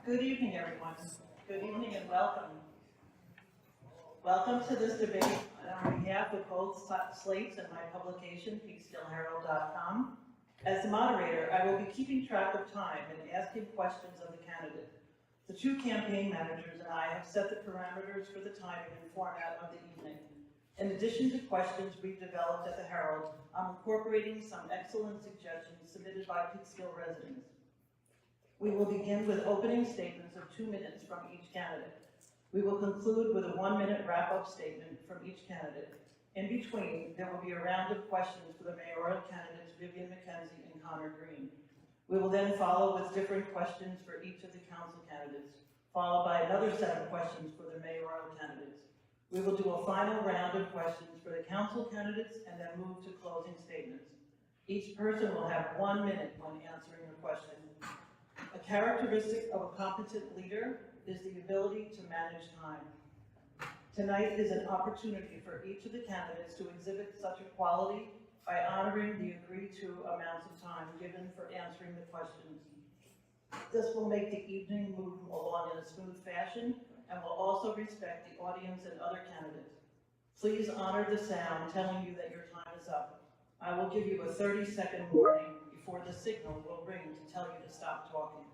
Good evening, everyone. Good evening and welcome. Welcome to this debate on behalf of both slates and my publication, peekskillherald.com. As the moderator, I will be keeping track of time and asking questions of the candidate. The two campaign managers and I have set the parameters for the timing and format of the evening. In addition to questions we've developed at the Herald, I'm incorporating some excellent suggestions submitted by Peekskill residents. We will begin with opening statements of 2 minutes from each candidate. We will conclude with a 1-minute wrap-up statement from each candidate. In between, there will be a round of questions for the mayoral candidates Vivian McKenzie and Connor Green. We will then follow with different questions for each of the council candidates, followed by another set of questions for the mayoral candidates. We will do a final round of questions for the council candidates and then move to closing statements. Each person will have 1 minute when answering a question. A characteristic of a competent leader is the ability to manage time. Tonight is an opportunity for each of the candidates to exhibit such a quality by honoring the agreed-to amounts of time given for answering the questions. This will make the evening move along in a smooth fashion and will also respect the audience and other candidates. Please honor the sound telling you that your time is up. I will give you a 30-second warning before the signal will ring to tell you to stop talking.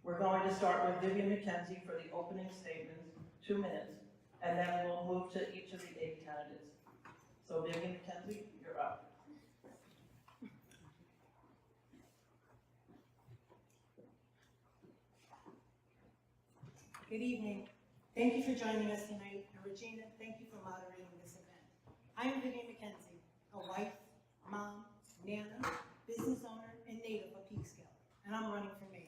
We're going to start with Vivian McKenzie for the opening statements, 2 minutes, and then we'll move to each of the 8 candidates. So Vivian McKenzie, you're up. Good evening. Thank you for joining us tonight. And Regina, thank you for moderating this event. I am Vivian McKenzie, a wife, mom, nana, business owner, and native of Peekskill, and I'm running for mayor.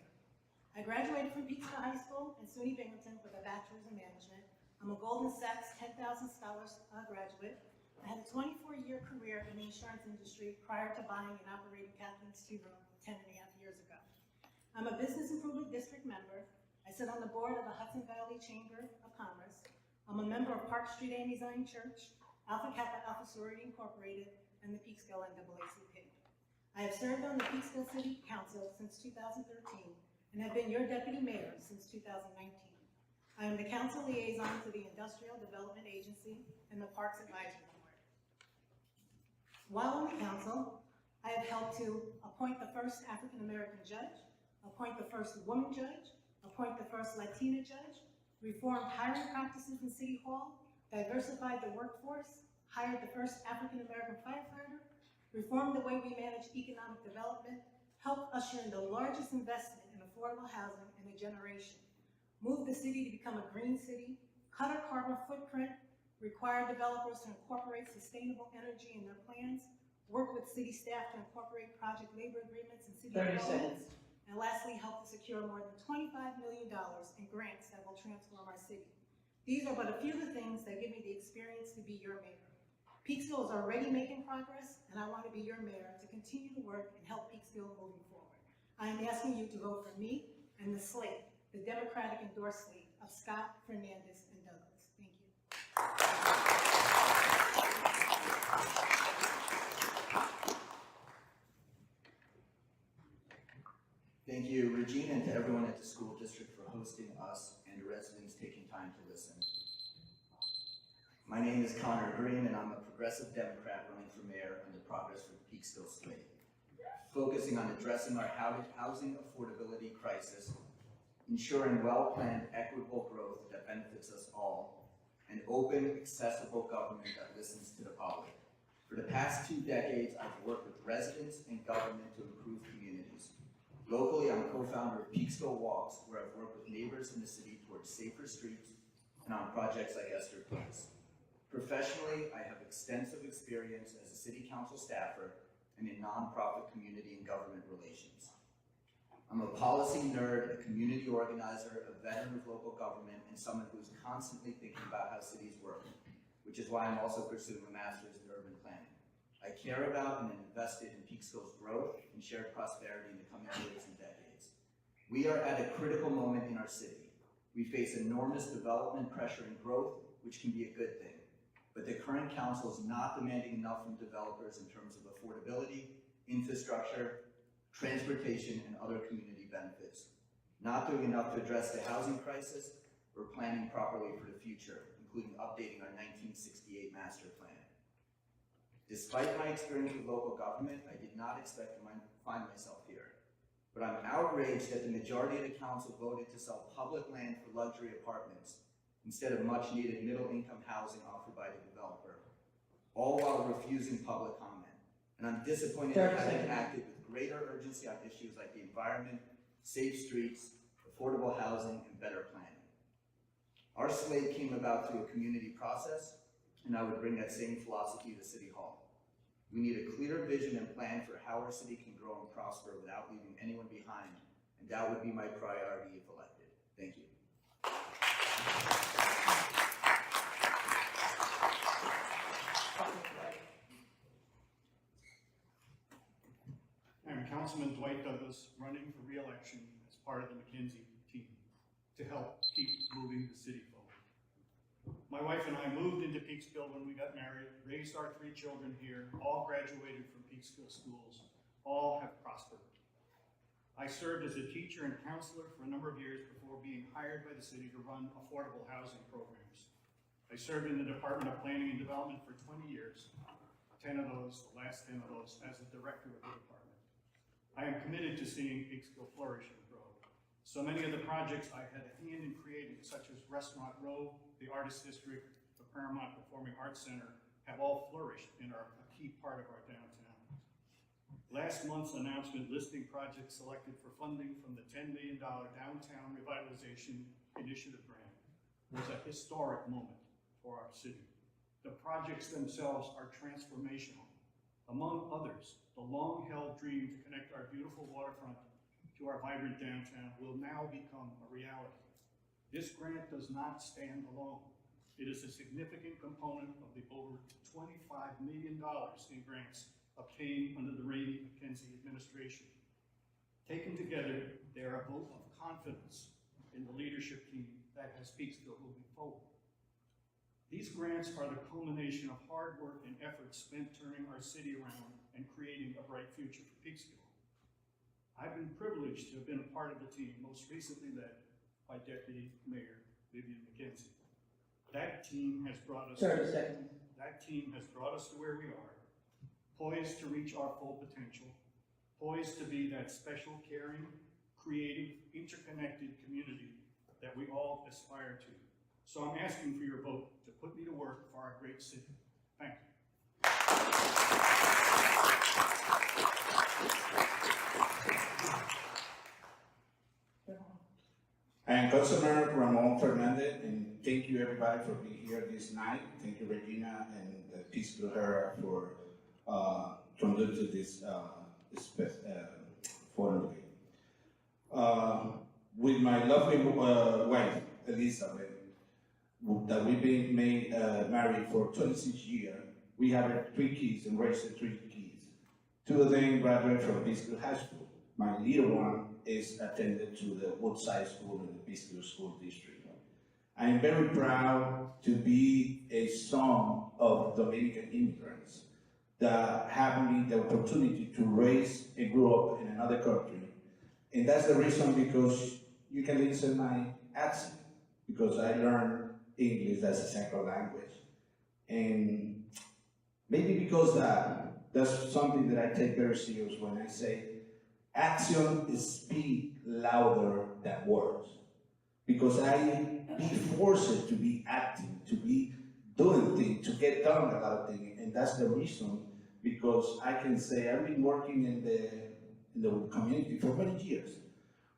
I graduated from Peekskill High School in SUNY Binghamton with a bachelor's in management. I'm a Goldman Sachs 10,000 Scholars graduate. I had a 24-year career in the insurance industry prior to buying and operating Catherine's Tea Room 10.5 years ago. I'm a Business Improvement District member. I sit on the board of the Hudson Valley Chamber of Commerce. I'm a member of Park Street Amy Zion Church, Alpha Kappa Alpha Sorority Incorporated, and the Peekskill NAACP. I have served on the Peekskill City Council since 2013 and have been your deputy mayor since 2019. I am the council liaison to the Industrial Development Agency and the Parks Advisory Board. While on the council, I have helped to appoint the first African-American judge, appoint the first woman judge, appoint the first Latina judge, reformed hiring practices in City Hall, diversified the workforce, hired the first African-American firefighter, reformed the way we manage economic development, helped usher in the largest investment in affordable housing in a generation, moved the city to become a green city, cut our carbon footprint, required developers to incorporate sustainable energy in their plans, work with city staff to incorporate project labor agreements in city developments, and lastly, helped to secure more than $25 million in grants that will transform our city. These are but a few of the things that give me the experience to be your mayor. Peekskill is already making progress, and I want to be your mayor to continue to work and help Peekskill moving forward. I am asking you to vote for me and the slate, the Democratic endorsed slate of Scott, Fernandez, and Douglas. Thank you. Thank you, Regina, and to everyone at the school district for hosting us and residents taking time to listen. My name is Connor Green, and I'm a progressive Democrat running for mayor on the Progress for Peekskill slate, focusing on addressing our housing affordability crisis, ensuring well-planned, equitable growth that benefits us all, and open, accessible government that listens to the public. For the past 2 decades, I've worked with residents and government to improve communities. Locally, I'm co-founder of Peekskill Walks, where I've worked with neighbors in the city towards safer streets and on projects like Esther Place. Professionally, I have extensive experience as a city council staffer and in nonprofit community and government relations. I'm a policy nerd, a community organizer, a veteran of local government, and someone who's constantly thinking about how cities work, which is why I'm also pursuing a master's in urban planning. I care about and am invested in Peekskill's growth and shared prosperity in the coming years and decades. We are at a critical moment in our city. We face enormous development pressure and growth, which can be a good thing. But the current council is not demanding enough from developers in terms of affordability, infrastructure, transportation, and other community benefits. not doing enough to address the housing crisis, or planning properly for the future, including updating our 1968 master plan. Despite my experience with local government, I did not expect to find myself here. But I'm outraged that the majority of the council voted to sell public land for luxury apartments instead of much-needed middle-income housing offered by the developer, all while refusing public comment. And I'm disappointed that I haven't acted with greater urgency on issues like the environment, safe streets, affordable housing, and better planning. Our slate came about through a community process, and I would bring that same philosophy to City Hall. We need a clear vision and plan for how our city can grow and prosper without leaving anyone behind, and that would be my priority if elected. Thank you. I'm Councilman Dwight Douglas, running for re-election as part of the McKenzie team to help keep moving the city forward. My wife and I moved into Peekskill when we got married, raised our 3 children here, all graduated from Peekskill schools, all have prospered. I served as a teacher and counselor for a number of years before being hired by the city to run affordable housing programs. I served in the Department of Planning and Development for 20 years, 10 of those, the last 10 of those, as the director of the department. I am committed to seeing Peekskill flourish and grow. So many of the projects I had a hand in creating, such as Restaurant Row, the Artist District, the Paramount Performing Arts Center, have all flourished and are a key part of our downtown. Last month's announcement listing projects selected for funding from the $10 million Downtown Revitalization Initiative grant was a historic moment for our city. The projects themselves are transformational. Among others, the long-held dream to connect our beautiful waterfront to our vibrant downtown will now become a reality. This grant does not stand alone. It is a significant component of the over $25 million in grants obtained under the Rainey McKenzie administration. Taken together, they are a vote of confidence in the leadership team that has Peekskill moving forward. These grants are the culmination of hard work and effort spent turning our city around and creating a bright future for Peekskill. I've been privileged to have been a part of the team, most recently led by Deputy Mayor Vivian McKenzie. That team has brought us. 30 seconds. That team has brought us to where we are, poised to reach our full potential, poised to be that special, caring, creative, interconnected community that we all aspire to. So I'm asking for your vote to put me to work for our great city. Thank you. I am Councilor Ramon Fernandez, and thank you everybody for being here this night. Thank you, Regina and Peekskill Hera for conducting this forum today. With my lovely wife, Elizabeth, that we've been married for 26 years, we have 3 kids and raised 3 kids. 2 of them graduated from Peekskill High School. My little one is attended to the Woodside School in the Peekskill School District. I am very proud to be a son of Dominican immigrants that have me the opportunity to raise and grow up in another country. And that's the reason, because you can listen to my accent, because I learned English as a second language. And maybe because that's something that I take very serious when I say action speaks louder than words. Because I be forced to be acting, to be doing things, to get done a lot of things. And that's the reason, because I can say I've been working in the community for many years,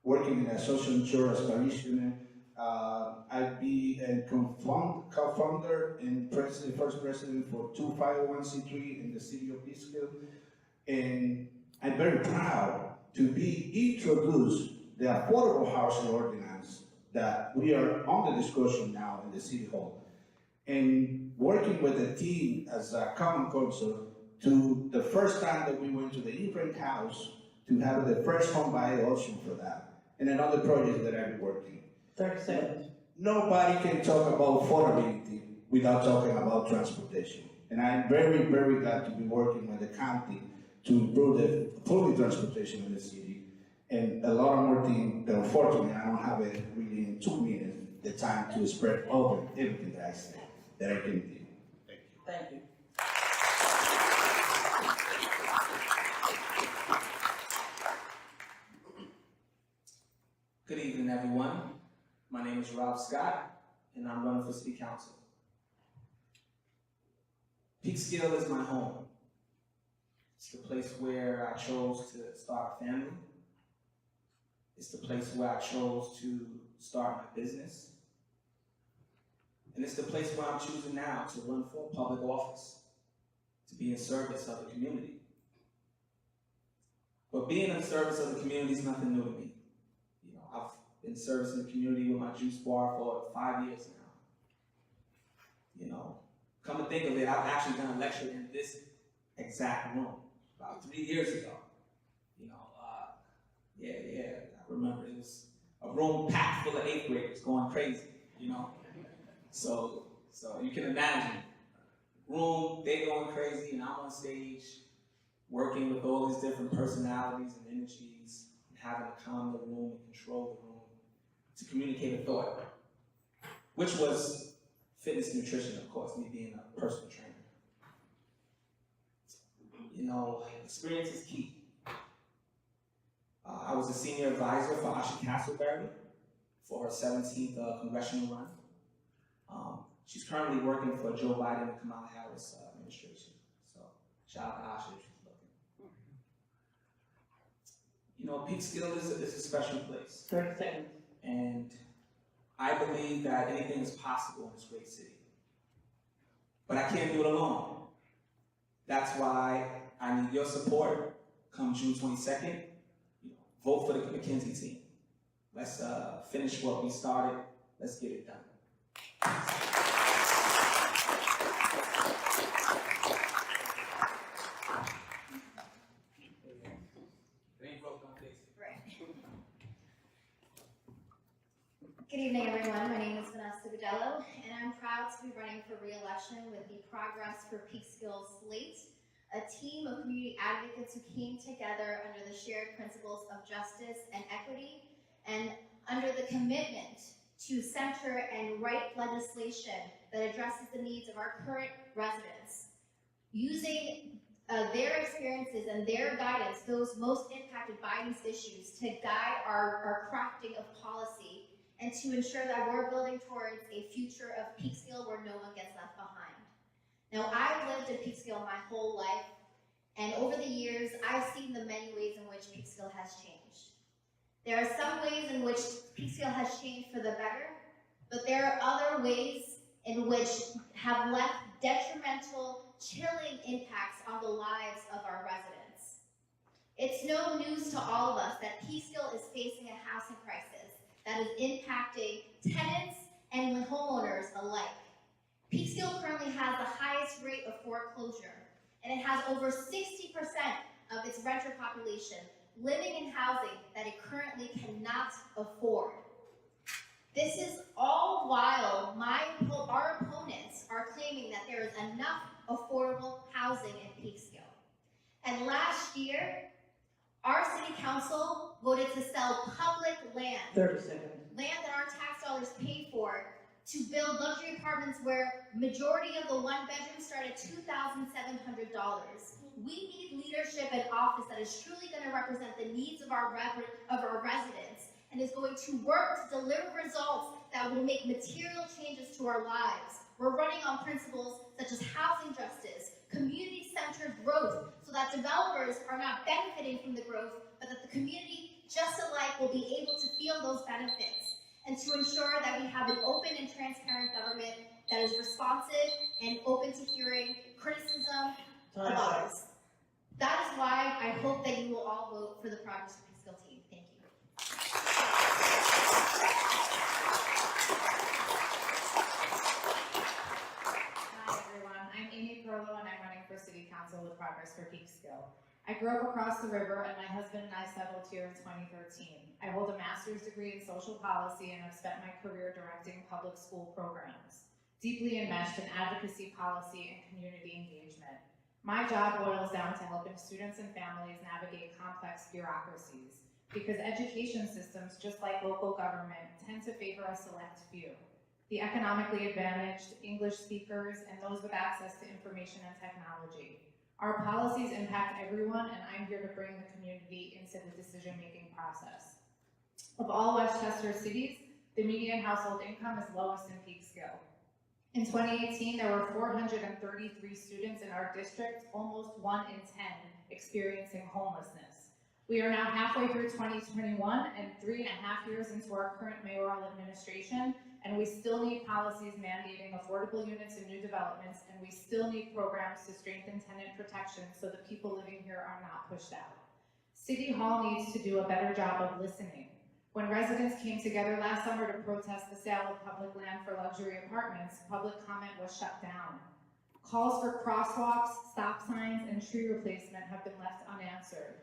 working in a social insurance parishioner. I've been a co-founder and first president for 2 501c3 in the city of Peekskill. And I'm very proud to be introduced the affordable housing ordinance that we are on the discussion now in the City Hall. And working with the team as a common council to the first time that we went to the immigrant house to have the first home buy auction for that, and another project that I've been working. 30 seconds. Nobody can talk about affordability without talking about transportation. And I'm very, very glad to be working with the county to improve the public transportation in the city. and a lot of more things that unfortunately I don't have it really in 2 minutes, the time to spread over everything that I say, that I can do. Thank you. Thank you. Good evening, everyone. My name is Rob Scott, and I'm running for City Council. Peekskill is my home. It's the place where I chose to start a family. It's the place where I chose to start my business. And it's the place where I'm choosing now to run for public office, to be in service of the community. But being in service of the community is nothing new to me. You know, I've been servicing the community with my juice bar for 5 years now. You know, come to think of it, I've actually done a lecture in this exact room about 3 years ago. You know, I remember it was a room packed full of 8th graders going crazy, you know. So you can imagine, room, they going crazy, and I'm on stage working with all these different personalities and energies, and having to calm the room and control the room to communicate a thought, which was fitness nutrition, of course, me being a personal trainer. You know, experience is key. I was a senior advisor for Asha Castleberry for her 17th congressional run. She's currently working for Joe Biden and Kamala Harris administration. So shout out to Asha if she's looking. You know, Peekskill is a special place. 30 seconds. And I believe that anything is possible in this great city. But I can't do it alone. That's why I need your support come June 22nd. You know, vote for the McKenzie team. Let's finish what we started. Let's get it done. Good evening, everyone. My name is Vanessa Budello, and I'm proud to be running for re-election with the Progress for Peekskill slate, a team of community advocates who came together under the shared principles of justice and equity, and under the commitment to center and write legislation that addresses the needs of our current residents, using their experiences and their guidance, those most impacted by these issues, to guide our crafting of policy and to ensure that we're building towards a future of Peekskill where no one gets left behind. Now, I've lived in Peekskill my whole life, and over the years, I've seen the many ways in which Peekskill has changed. There are some ways in which Peekskill has changed for the better, but there are other ways in which have left detrimental, chilling impacts on the lives of our residents. It's no news to all of us that Peekskill is facing a housing crisis that is impacting tenants and homeowners alike. Peekskill currently has the highest rate of foreclosure, and it has over 60% of its renter population living in housing that it currently cannot afford. This is all while our opponents are claiming that there is enough affordable housing in Peekskill. And last year, our city council voted to sell public land, 30 seconds. land that our tax dollars paid for, to build luxury apartments where majority of the one bedrooms start at $2,700. We need leadership in office that is truly going to represent the needs of our residents and is going to work to deliver results that will make material changes to our lives. We're running on principles such as housing justice, community-centered growth, so that developers are not benefiting from the growth, but that the community just alike will be able to feel those benefits, and to ensure that we have an open and transparent government that is responsive and open to hearing criticism of ours. That is why I hope that you will all vote for the Progress for Peekskill team. Thank you. Hi everyone, I'm Amy Perlo and I'm running for City Council with Progress for Peekskill. I grew up across the river and my husband and I settled here in 2013. I hold a master's degree in social policy and have spent my career directing public school programs, deeply enmeshed in advocacy, policy, and community engagement. My job boils down to helping students and families navigate complex bureaucracies, because education systems, just like local government, tend to favor a select few. The economically advantaged, English speakers, and those with access to information and technology. Our policies impact everyone, and I'm here to bring the community into the decision-making process. Of all Westchester cities, the median household income is lowest in Peekskill. In 2018, there were 433 students in our district, almost 1 in 10 experiencing homelessness. We are now halfway through 2021 and 3.5 years into our current mayoral administration, and we still need policies mandating affordable units in new developments, and we still need programs to strengthen tenant protection so the people living here are not pushed out. City Hall needs to do a better job of listening. When residents came together last summer to protest the sale of public land for luxury apartments, public comment was shut down. Calls for crosswalks, stop signs, and tree replacement have been left unanswered.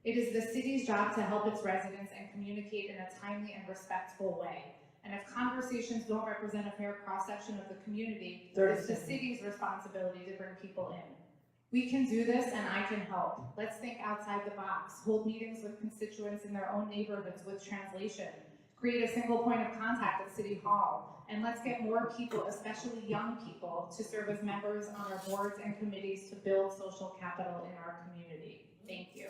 It is the city's job to help its residents and communicate in a timely and respectful way. And if conversations don't represent a fair cross-section of the community, it's the city's responsibility to bring people in. We can do this, and I can help. Let's think outside the box, hold meetings with constituents in their own neighborhoods with translation, create a single point of contact at City Hall, and let's get more people, especially young people, to serve as members on our boards and committees to build social capital in our community. Thank you.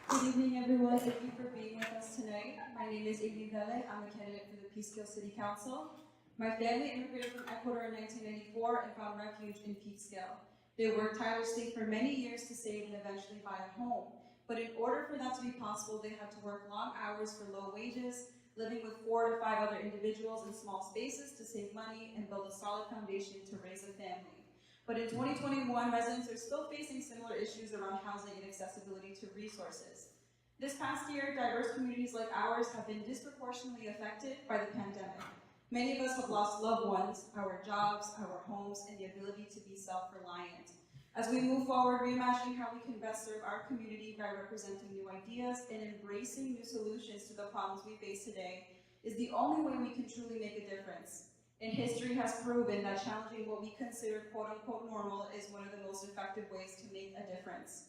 Good evening, everyone. Thank you for being with us tonight. My name is Igni Vele. I'm a candidate for the Peekskill City Council. My family immigrated from Ecuador in 1994 and found refuge in Peekskill. They worked tirelessly for many years to save and eventually buy a home. But in order for that to be possible, they had to work long hours for low wages, living with 4 to 5 other individuals in small spaces to save money and build a solid foundation to raise a family. But in 2021, residents are still facing similar issues around housing and accessibility to resources. This past year, diverse communities like ours have been disproportionately affected by the pandemic. Many of us have lost loved ones, our jobs, our homes, and the ability to be self-reliant. As we move forward, reimagining how we can best serve our community by representing new ideas and embracing new solutions to the problems we face today is the only way we can truly make a difference. And history has proven that challenging what we consider quote-unquote normal is one of the most effective ways to make a difference.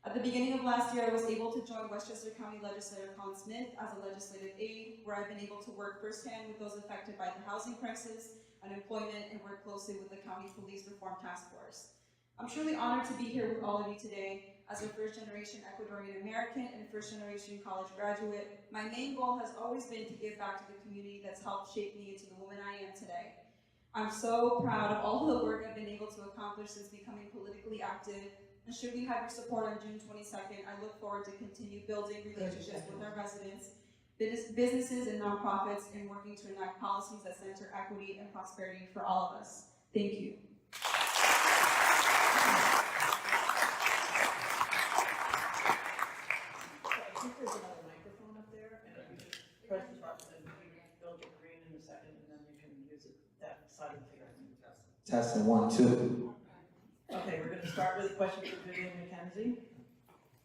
At the beginning of last year, I was able to join Westchester County Legislator Colin Smith as a legislative aide, where I've been able to work firsthand with those affected by the housing crisis, unemployment, and work closely with the County Police Reform Task Force. I'm truly honored to be here with all of you today. As a first-generation Ecuadorian American and first-generation college graduate, my main goal has always been to give back to the community that's helped shape me into the woman I am today. I'm so proud of all the work I've been able to accomplish since becoming politically active, and should we have your support on June 22nd, I look forward to continue building relationships with our residents, businesses, and nonprofits, and working to enact policies that center equity and prosperity for all of us. Thank you. I think there's another microphone up there, and if you just press the button, and you'll get green in a second, and then you can use it that side of the finger. Testing 1, 2. Okay, we're gonna start with a question for Vivian McKenzie.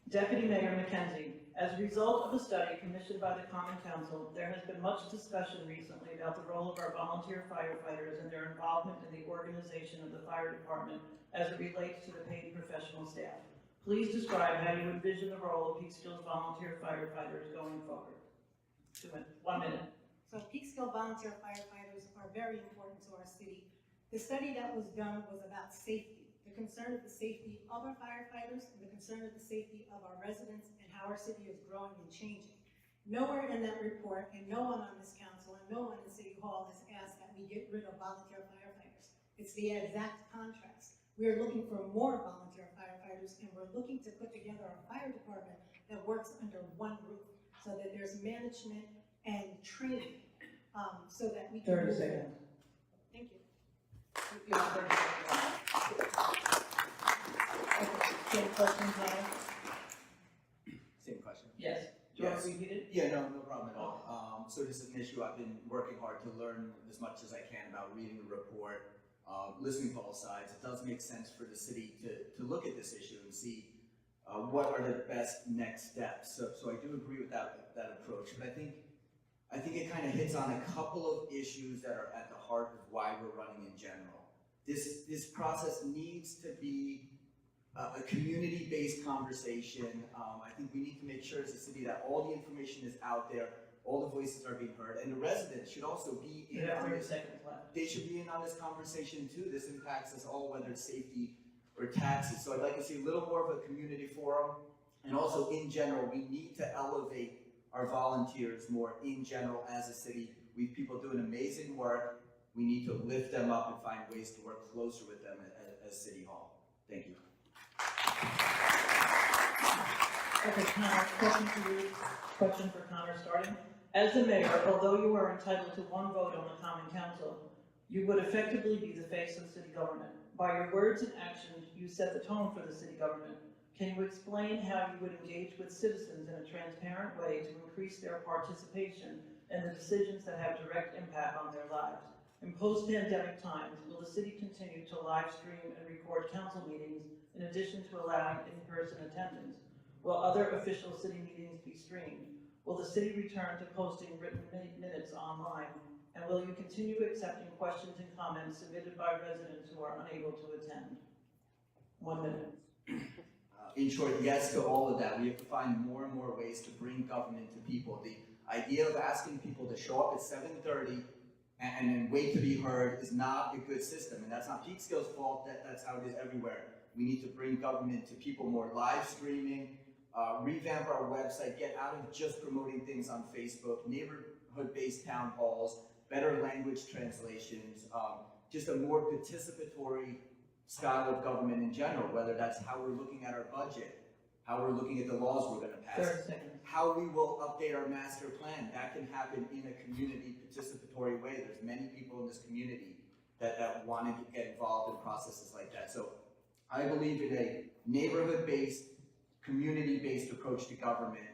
Deputy Mayor McKenzie, as a result of a study commissioned by the Common Council, there has been much discussion recently about the role of our volunteer firefighters and their involvement in the organization of the fire department as it relates to the paid professional staff. Please describe how you envision the role of Peekskill's volunteer firefighters going forward. 1 minute. So Peekskill volunteer firefighters are very important to our city. The study that was done was about safety. The concern of the safety of our firefighters and the concern of the safety of our residents and how our city is growing and changing. Nowhere in that report, and no one on this council and no one in City Hall has asked that we get rid of volunteer firefighters. It's the exact contrast. We are looking for more volunteer firefighters, and we're looking to put together a fire department that works under one roof so that there's management and training so that we can. 30 seconds. Thank you. You have 30 seconds. Okay, any questions now? Same question. Yes. Do you want Yes. to repeat it? Yeah, no problem at all. So this is an issue I've been working hard to learn as much as I can about reading the report, listening to all sides. It does make sense for the city to look at this issue and see what are the best next steps. So I do agree with that approach, but I think it kind of hits on a couple of issues that are at the heart of why we're running in general. this process needs to be a community-based conversation. I think we need to make sure as a city that all the information is out there, all the voices are being heard, and the residents should also be You in have on 30 this. seconds left. They should be in on this conversation too. This impacts us all, whether it's safety or taxes. So I'd like to see a little more of a community forum. And also in general, we need to elevate our volunteers more in general as a city. We have people doing amazing work. We need to lift them up and find ways to work closer with them as City Hall. Thank you. Okay, Connor, question for Connor starting. As the mayor, although you are entitled to one vote on the common council, you would effectively be the face of city government. By your words and actions, you set the tone for the city government. Can you explain how you would engage with citizens in a transparent way to increase their participation in the decisions that have direct impact on their lives? In post-pandemic times, will the city continue to live stream and record council meetings in addition to allowing in-person attendance? Will other official city meetings be streamed? Will the city return to posting written minutes online? And will you continue accepting questions and comments submitted by residents who are unable to attend? 1 minute. In short, yes to all of that. We have to find more and more ways to bring government to people. The idea of asking people to show up at 7:30 and then wait to be heard is not a good system. And that's not Peekskill's fault, that's how it is everywhere. We need to bring government to people more. Live streaming, revamp our website, get out of just promoting things on Facebook, neighborhood-based town halls, better language translations, just a more participatory style of government in general, whether that's how we're looking at our budget, how we're looking at the laws we're gonna pass, 30 seconds. how we will update our master plan. That can happen in a community participatory way. There's many people in this community that want to get involved in processes like that. So I believe in a neighborhood-based, community-based approach to government,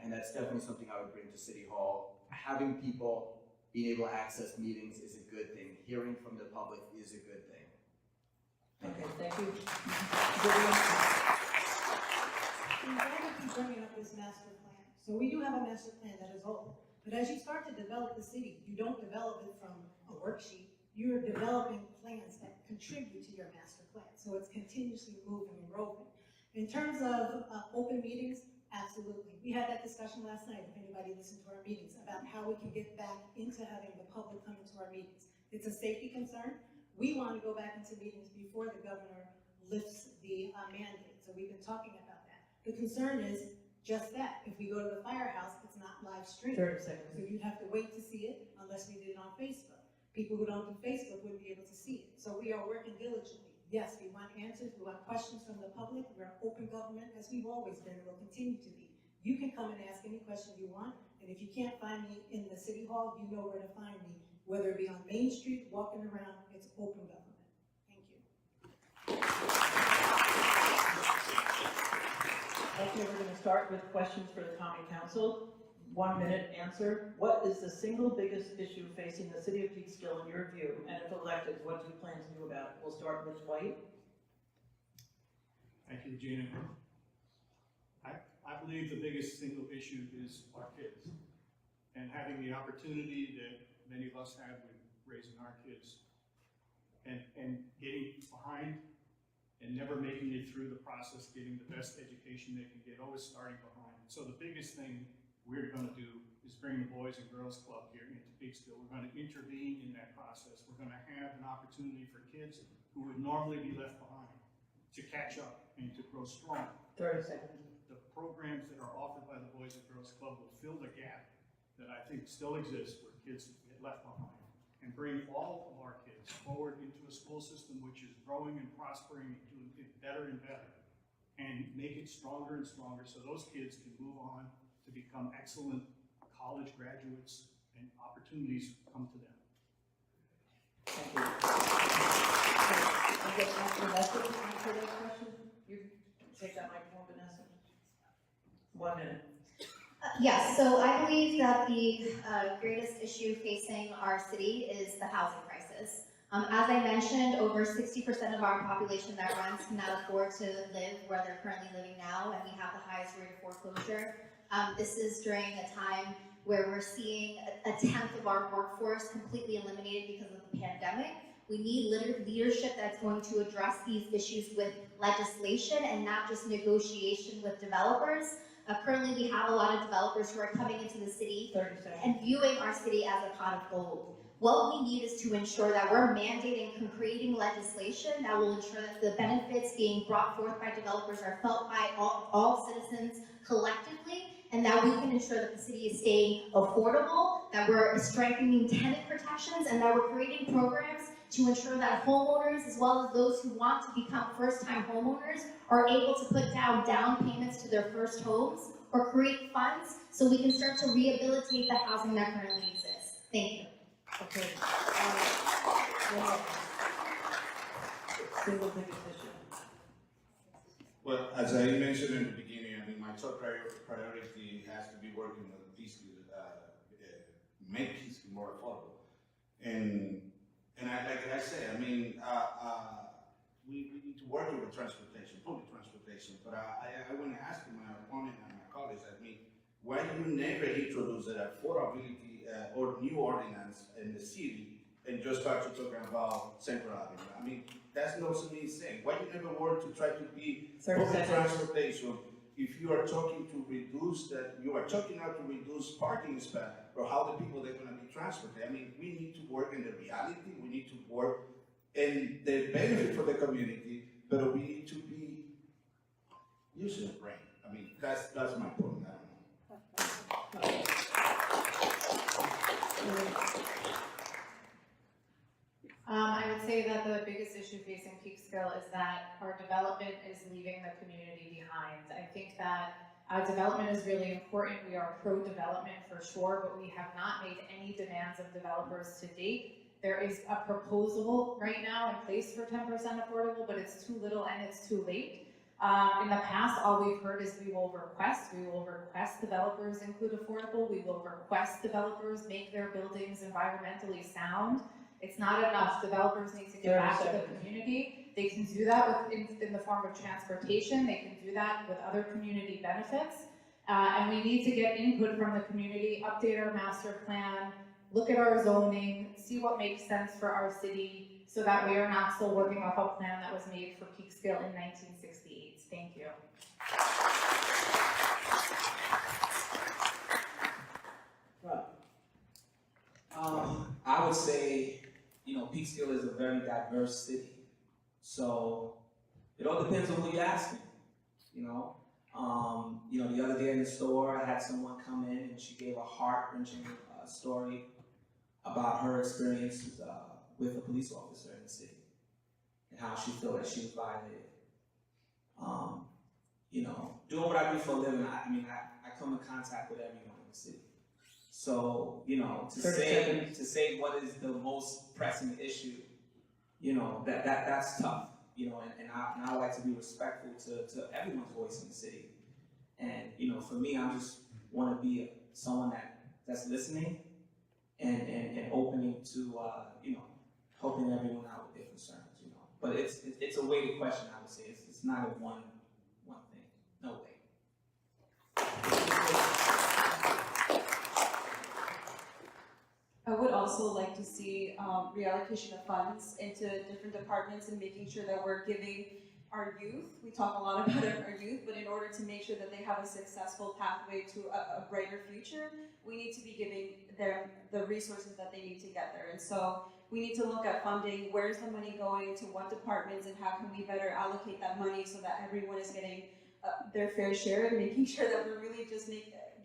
and that's definitely something I would bring to City Hall. Having people being able to access meetings is a good thing. Hearing from the public is a good thing. Okay, thank you. I'm glad that you're bringing up this master plan. So we do have a master plan that is old, but as you start to develop the city, you don't develop it from a worksheet. You're developing plans that contribute to your master plan. So it's continuously moving and roving. In terms of open meetings, absolutely. We had that discussion last night, if anybody listened to our meetings, about how we can get back into having the public come into our meetings. It's a safety concern. We want to go back into meetings before the governor lifts the mandate. So we've been talking about that. The concern is just that. If we go to the firehouse, it's not live streamed. 30 seconds. So you'd have to wait to see it unless we did it on Facebook. People who don't do Facebook wouldn't be able to see it. So we are working diligently. Yes, we want answers, we want questions from the public. We're an open government as we've always been and will continue to be. You can come and ask any question you want, and if you can't find me in the City Hall, you know where to find me. Whether it be on Main Street, walking around, it's open government. Thank you. Okay, we're going to start with questions for the Common Council. 1 minute answer. What is the single biggest issue facing the city of Peekskill in your view? And if elected, what do you plan to do about it? We'll start with White. Thank you, Gina. I believe the biggest single issue is our kids. And having the opportunity that many of us have with raising our kids and getting behind and never making it through the process, getting the best education they can get, always starting behind. So the biggest thing we're going to do is bring the Boys and Girls Club here into Peekskill. We're going to intervene in that process. We're going to have an opportunity for kids who would normally be left behind to catch up and to grow strong. 30 seconds. The programs that are offered by the Boys and Girls Club will fill the gap that I think still exists where kids get left behind and bring all of our kids forward into a school system which is growing and prospering and doing it better and better and make it stronger and stronger so those kids can move on to become excellent college graduates and opportunities come to them. Thank you. Okay, Vanessa, answer that question? You take that microphone, Vanessa. 1 minute. Yes, so I believe that the greatest issue facing our city is the housing crisis. As I mentioned, over 60% of our population that rents cannot afford to live where they're currently living now, and we have the highest rate of foreclosure. This is during a time where we're seeing a tenth of our workforce completely eliminated because of the pandemic. We need leadership that's going to address these issues with legislation and not just negotiation with developers. Currently, we have a lot of developers who are coming into the city 30 seconds. and viewing our city as a pot of gold. What we need is to ensure that we're mandating and creating legislation that will ensure that the benefits being brought forth by developers are felt by all citizens collectively, and that we can ensure that the city is staying affordable, that we're strengthening tenant protections, and that we're creating programs to ensure that homeowners, as well as those who want to become first-time homeowners, are able to put down payments to their first homes or create funds so we can start to rehabilitate the housing that currently exists. Thank you. Okay. Single biggest issue. Well, as I mentioned in the beginning, I mean, my top priority has to be working with Peekskill, make Peekskill more affordable. And like I say, I mean, we need to work with transportation, public transportation. But I want to ask my opponent and my colleagues, I mean, why do you never introduce an affordability or new ordinance in the city and just start to talking about Central Avenue? I mean, that's not so mean saying. Why you never work to try to be 30 public seconds. transportation if you are talking to reduce that, you are talking now to reduce parking space or how the people they're gonna be transported. I mean, we need to work in the reality, we need to work in the benefit for the community, but we need to be using the brain. I mean, that's my point, I don't know. I would say that the biggest issue facing Peekskill is that our development is leaving the community behind. I think that development is really important. We are pro-development for sure, but we have not made any demands of developers to date. There is a proposal right now in place for 10% affordable, but it's too little and it's too late. In the past, all we've heard is we will request developers include affordable, we will request developers make their buildings environmentally sound. It's not enough. Developers need to get back to the community. They can do that in the form of transportation. They can do that with other community benefits. And we need to get input from the community, update our master plan, look at our zoning, see what makes sense for our city so that we are not still working off a plan that was made for Peekskill in 1968. Thank you. I would say, Peekskill is a very diverse city. So it all depends on who you're asking, the other day in the store, I had someone come in and she gave a heart-wrenching story about her experiences with a police officer in the city and how she felt that she was violated. Doing what I do for a living, I come in contact with everyone in the city. So, to say what is the most pressing issue, that's tough, and I like to be respectful to everyone's voice in the city. And, for me, I just want to be someone that's listening and opening to, helping everyone out with their concerns, But it's a weighted question, I would say. It's not a one thing. No way. I would also like to see reallocation of funds into different departments and making sure that we're giving our youth, we talk a lot about our youth, but in order to make sure that they have a successful pathway to a brighter future, we need to be giving them the resources that they need to get there. And so we need to look at funding, where's the money going, to what departments, and how can we better allocate that money so that everyone is getting their fair share and making sure that we're really just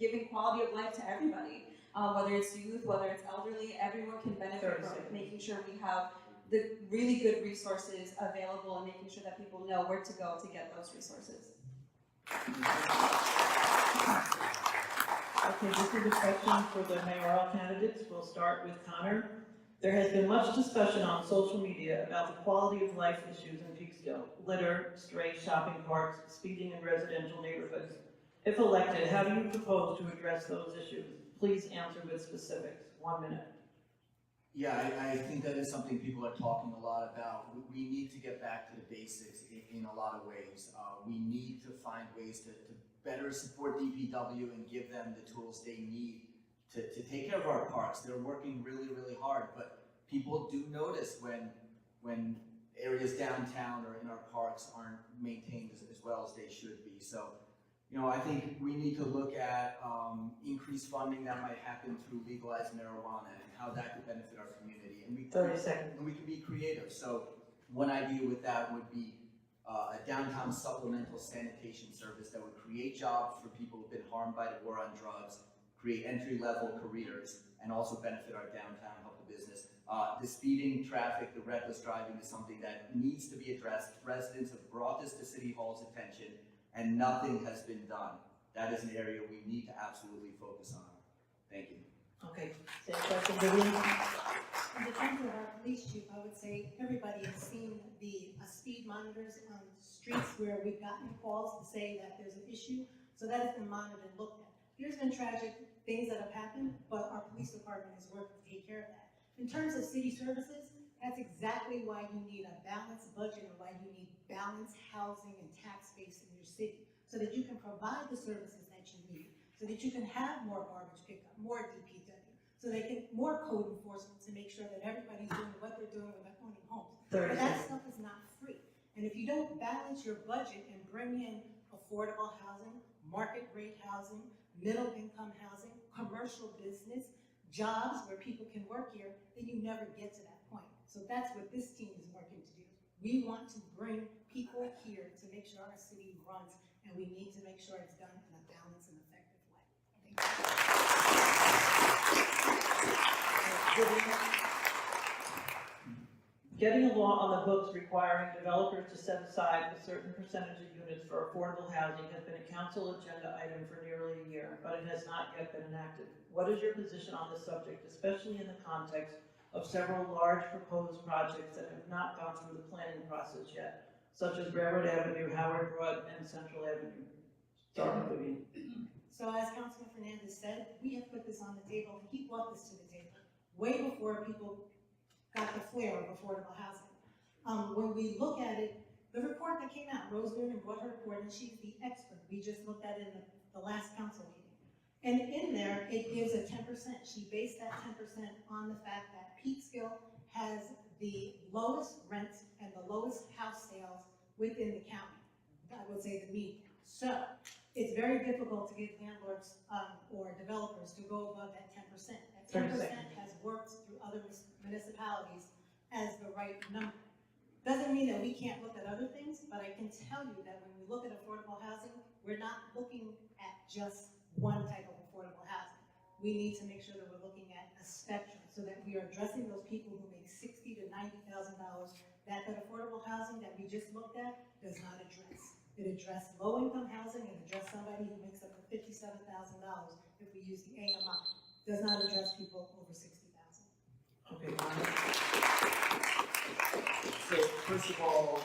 giving quality of life to everybody. Whether it's youth, whether it's elderly, everyone can benefit from it, making sure we have the really good resources available and making sure that people know where to go to get those resources. Okay, this is a question for the mayoral candidates. We'll start with Connor. There has been much discussion on social media about the quality of life issues in Peekskill: litter, stray shopping carts, speeding in residential neighborhoods. If elected, how do you propose to address those issues? Please answer with specifics. 1 minute. Yeah, I think that is something people are talking a lot about. We need to get back to the basics in a lot of ways. We need to find ways to better support DPW and give them the tools they need to take care of our parks. They're working really, really hard, but people do notice when when areas downtown or in our parks aren't maintained as well as they should be. So, you know, I think we need to look at increased funding that might happen through legalized marijuana and how that could benefit our community. And we 30 seconds. and we can be creative. So one idea with that would be a downtown supplemental sanitation service that would create jobs for people who've been harmed by the war on drugs, create entry-level careers, and also benefit our downtown, help the business. The speeding, traffic, the reckless driving is something that needs to be addressed. Residents have brought this to City Hall's attention, and nothing has been done. That is an area we need to absolutely focus on. Thank you. Okay, same question, Vivian? In the terms of our police chief, I would say everybody has seen the speed monitors on streets where we've gotten calls to say that there's an issue. So that has been monitored and looked at. There's been tragic things that have happened, but our police department has worked to take care of that. In terms of city services, that's exactly why you need a balanced budget and why you need balanced housing and tax base in your city, so that you can provide the services that you need, so that you can have more garbage pickup, more DPW, so they can, more code enforcement to make sure that everybody's doing what they're doing with owning homes. 30 But that seconds. stuff is not free. And if you don't balance your budget and bring in affordable housing, market rate housing, middle income housing, commercial business, jobs where people can work here, then you never get to that point. So that's what this team is working to do. We want to bring people here to make sure our city runs, and we need to make sure it's done in a balanced and effective way. Thank you. Getting a law on the books requiring developers to set aside a certain percentage of units for affordable housing has been a council agenda item for nearly a year, but it has not yet been enacted. What is your position on this subject, especially in the context of several large proposed projects that have not gone through the planning process yet, such as Railroad Avenue, Howard Broad, and Central Avenue? Sorry, Vivian. So as Councilman Fernandez said, we have put this on the table, and he brought this to the table way before people got the flair of affordable housing. When we look at it, the report that came out, Rose Noonan brought her report, and she's the expert. We just looked at it in the last council meeting. And in there, it gives a 10%. She based that 10% on the fact that Peekskill has the lowest rents and the lowest house sales within the county. I would say the median. So it's very difficult to get landlords or developers to go above that 10%. That 10% has worked through other municipalities as the right number. Doesn't mean that we can't look at other things, but I can tell you that when we look at affordable housing, we're not looking at just one type of affordable housing. We need to make sure that we're looking at a spectrum so that we are addressing those people who make $60,000 to $90,000 that affordable housing that we just looked at does not address. It addressed low-income housing and addressed somebody who makes up to $57,000 if we use the AMI. Does not address people over 60,000. Okay, So first of all,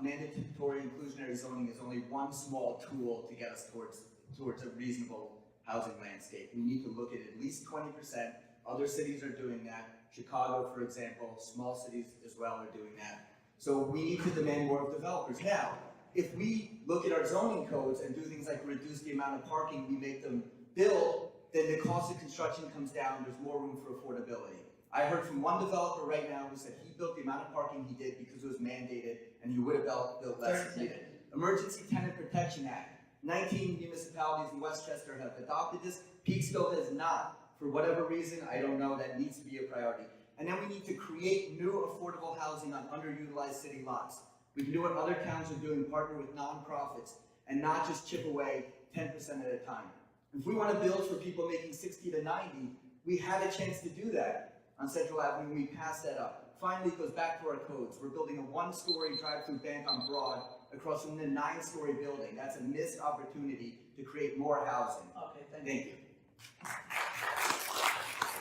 mandatory inclusionary zoning is only one small tool to get us towards a reasonable housing landscape. We need to look at least 20%. Other cities are doing that. Chicago, for example, small cities as well are doing that. So we need to demand more of developers. Now, if we look at our zoning codes and do things like reduce the amount of parking we make them build, then the cost of construction comes down, there's more room for affordability. I heard from one developer right now who said he built the amount of parking he did because it was mandated and he would have built less if needed. Emergency Tenant Protection Act. 19 municipalities in Westchester have adopted this. Peekskill has not. For whatever reason, I don't know, that needs to be a priority. And then we need to create new affordable housing on underutilized city lots. We can do what other towns are doing, partner with nonprofits, and not just chip away 10% at a time. If we want to build for people making 60 to 90, we have a chance to do that on Central Avenue. We pass that up. Finally, it goes back to our codes. We're building a one-story drive-through bank on Broad across from the 9-story building. That's a missed opportunity to create more housing. okay, thank you.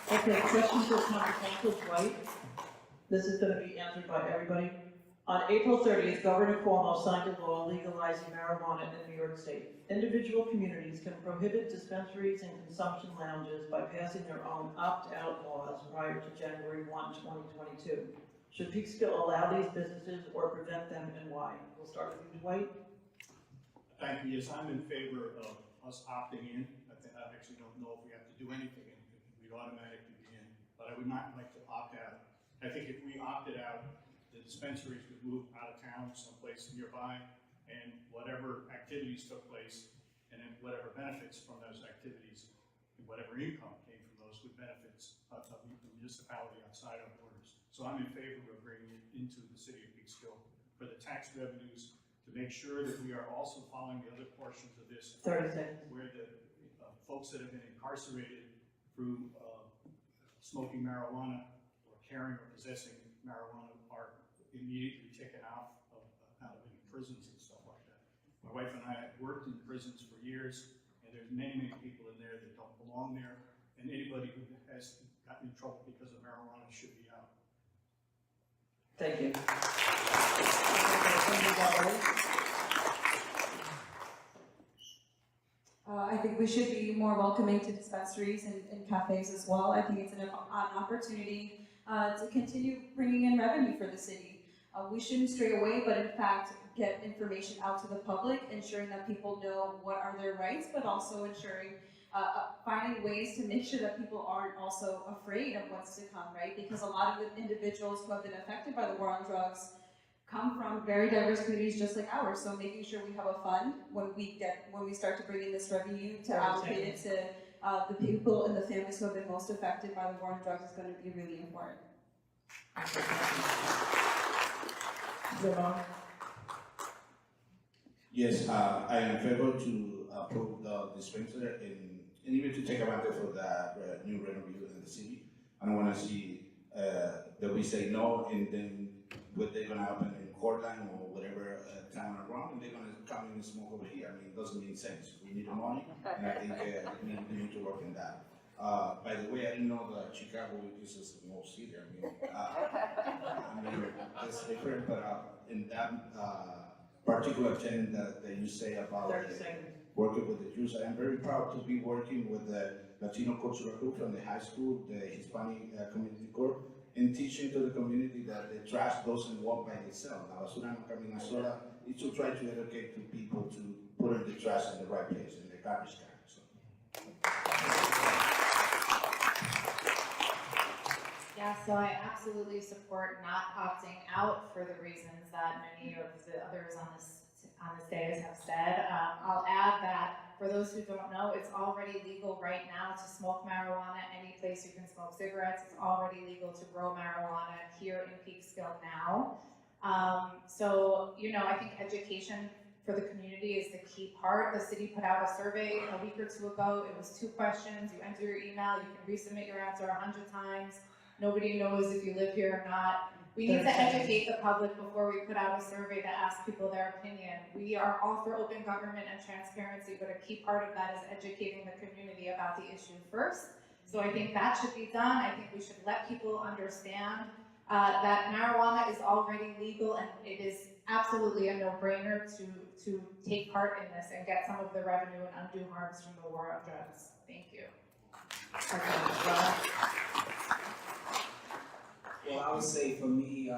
Thank you. Okay, question for Council Dwight. This is going to be answered by everybody. On April 30th, Governor Cuomo signed a law legalizing marijuana in New York State. Individual communities can prohibit dispensaries and consumption lounges by passing their own opt-out laws prior to January 1, 2022. Should Peekskill allow these businesses or prevent them, and why? We'll start with you, Dwight. Thank you. Yes, I'm in favor of us opting in. I actually don't know if we have to do anything, we'd automatically be in, but I would not like to opt out. I think if we opted out, the dispensaries would move out of town, someplace nearby, and whatever activities took place, and then whatever benefits from those activities, and whatever income came from those would benefits of the municipality outside our borders. So I'm in favor of bringing it into the city of Peekskill for the tax revenues, to make sure that we are also following the other portions of this, 30 seconds. where the folks that have been incarcerated through smoking marijuana or carrying or possessing marijuana are immediately taken out of any prisons and stuff like that. My wife and I have worked in prisons for years, and there's many people in there that don't belong there, and anybody who has gotten in trouble because of marijuana should be out. Thank you. I think we should be more welcoming to dispensaries and cafes as well. I think it's an opportunity to continue bringing in revenue for the city. We shouldn't stray away, but in fact, get information out to the public, ensuring that people know what are their rights, but also ensuring, finding ways to make sure that people aren't also afraid of what's to come, right? Because a lot of the individuals who have been affected by the war on drugs come from very diverse communities just like ours. So making sure we have a fund when we start to bring in this revenue to allocate it to the people and the families who have been most affected by the war on drugs is going to be really important. Yes, I am in favor to approve the dispensary and even to take advantage of the new revenue in the city. I don't want to see that we say no and then what they're going to happen in Cortland or whatever town around, and they're going to come in and smoke over here. I mean, it doesn't make sense. We need the money, and I think we need to work on that. By the way, I didn't know that Chicago is the most city. I mean, it's different, but in that particular thing that you say about 30 seconds. working with the Jews, I am very proud to be working with the Latino Cultural Group from the high school, the Hispanic Community Corps, and teaching to the community that the trash doesn't walk by itself. La basura no camina sola. It's to try to educate to people to put in the trash in the right place, in the garbage can. So. Yeah, so I absolutely support not opting out for the reasons that many of the others on this dais have said. I'll add that for those who don't know, it's already legal right now to smoke marijuana any place you can smoke cigarettes. It's already legal to grow marijuana here in Peekskill now. So, you know, I think education for the community is the key part. The city put out a survey a week or two ago. It was 2 questions. You enter your email, you can resubmit your answer 100 times. Nobody knows if you live here or not. We need to educate the public before we put out a survey to ask people their opinion. We are all for open government and transparency, but a key part of that is educating the community about the issue first. So I think that should be done. I think we should let people understand that marijuana is already legal, and it is absolutely a no-brainer to take part in this and get some of the revenue and undue harms from the war on drugs. Thank you. Well, I would say for me,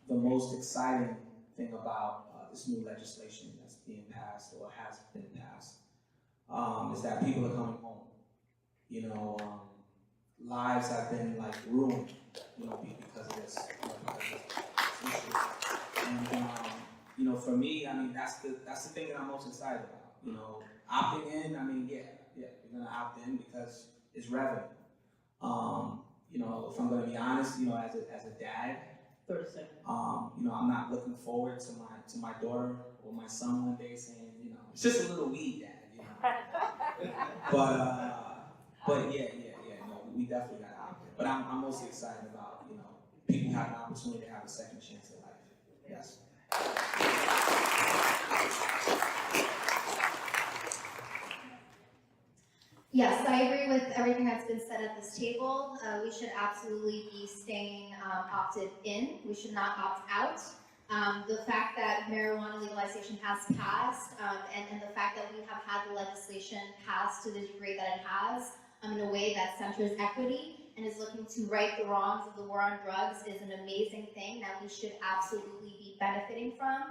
the most exciting thing about this new legislation that's being passed or has been passed is that people are coming home. You know, lives have been like ruined, you know, because of this, issue. And you know, for me, I mean, that's the thing that I'm most excited about. You know, opting in. I mean, yeah, we're gonna opt in because it's revenue. You know, if I'm going to be honest, you know, as a dad, 30 seconds. you know, I'm not looking forward to my daughter or my son one day saying, you know, it's just a little weed, Dad, you know. But yeah, no, we definitely got to opt in. But I'm mostly excited about, you know, people having an opportunity to have a second chance at life. Yes. Yes, I agree with everything that's been said at this table. We should absolutely be staying opted in. We should not opt out. The fact that marijuana legalization has passed and the fact that we have had the legislation passed to the degree that it has in a way that centers equity and is looking to right the wrongs of the war on drugs is an amazing thing that we should absolutely be benefiting from.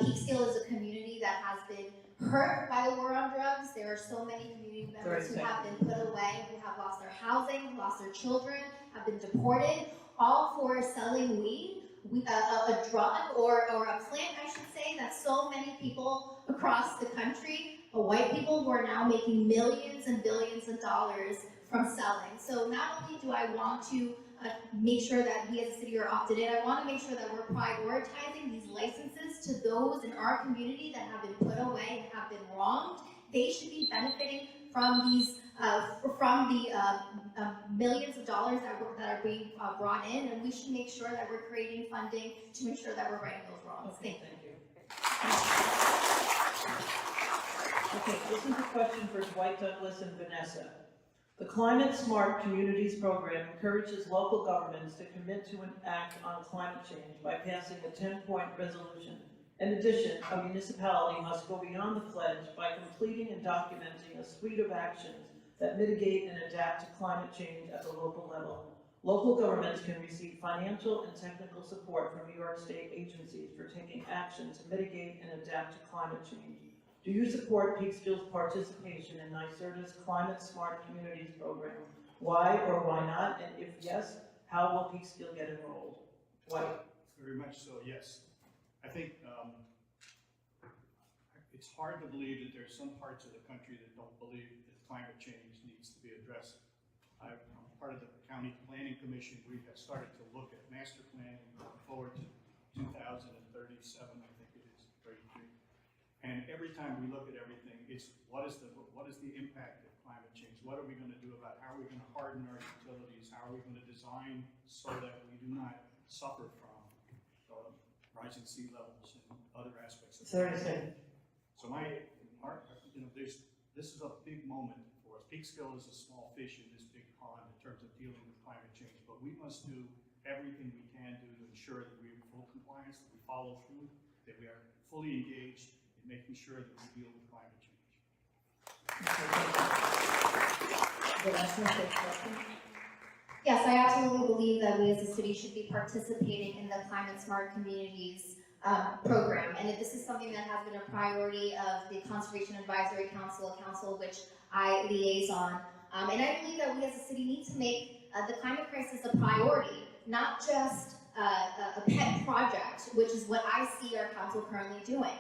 Peekskill is a community that has been hurt by the war on drugs. There are so many community members who have been put away, who have lost their housing, lost their children, have been deported, all for selling weed a drug or a plant, I should say, that so many people across the country, white people who are now making millions and billions of dollars from selling. So not only do I want to make sure that we as a city are up to date, I want to make sure that we're prioritizing these licenses to those in our community that have been put away and have been wronged. They should be benefiting from these, from the millions of dollars that are being brought in, and we should make sure that we're creating funding to ensure that we're righting those wrongs. Okay, thank you. Okay, this is a question for Dwight Douglas and Vanessa. The Climate Smart Communities program encourages local governments to commit to an act on climate change by passing a 10-point resolution. In addition, a municipality must go beyond the pledge by completing and documenting a suite of actions that mitigate and adapt to climate change at the local level. Local governments can receive financial and technical support from New York State agencies for taking action to mitigate and adapt to climate change. Do you support Peekskill's participation in NYSERDA's Climate Smart Communities program? Why or why not? And if yes, how will Peekskill get enrolled? Dwight? Very much so, yes. I think it's hard to believe that there's some parts of the country that don't believe that climate change needs to be addressed. I'm part of the County Planning Commission. We have started to look at master planning forward to 2037, I think it is, 33. And every time we look at everything, it's what is the impact of climate change? What are we going to do about it? How are we going to harden our utilities? How are we going to design so that we do not suffer from rising sea levels and other aspects of it? So this is a big moment for us. Peekskill is a small fish in this big pond in terms of dealing with climate change, but we must do everything we can do to ensure that we're in full compliance, that we follow through, that we are fully engaged in making sure that we deal with climate change. Yes, I absolutely believe that we as a city should be participating in the Climate Smart Communities program. And this is something that has been a priority of the Conservation Advisory Council, a council which I liaison. And I believe that we as a city need to make the climate crisis a priority, not just a pet project, which is what I see our council currently doing.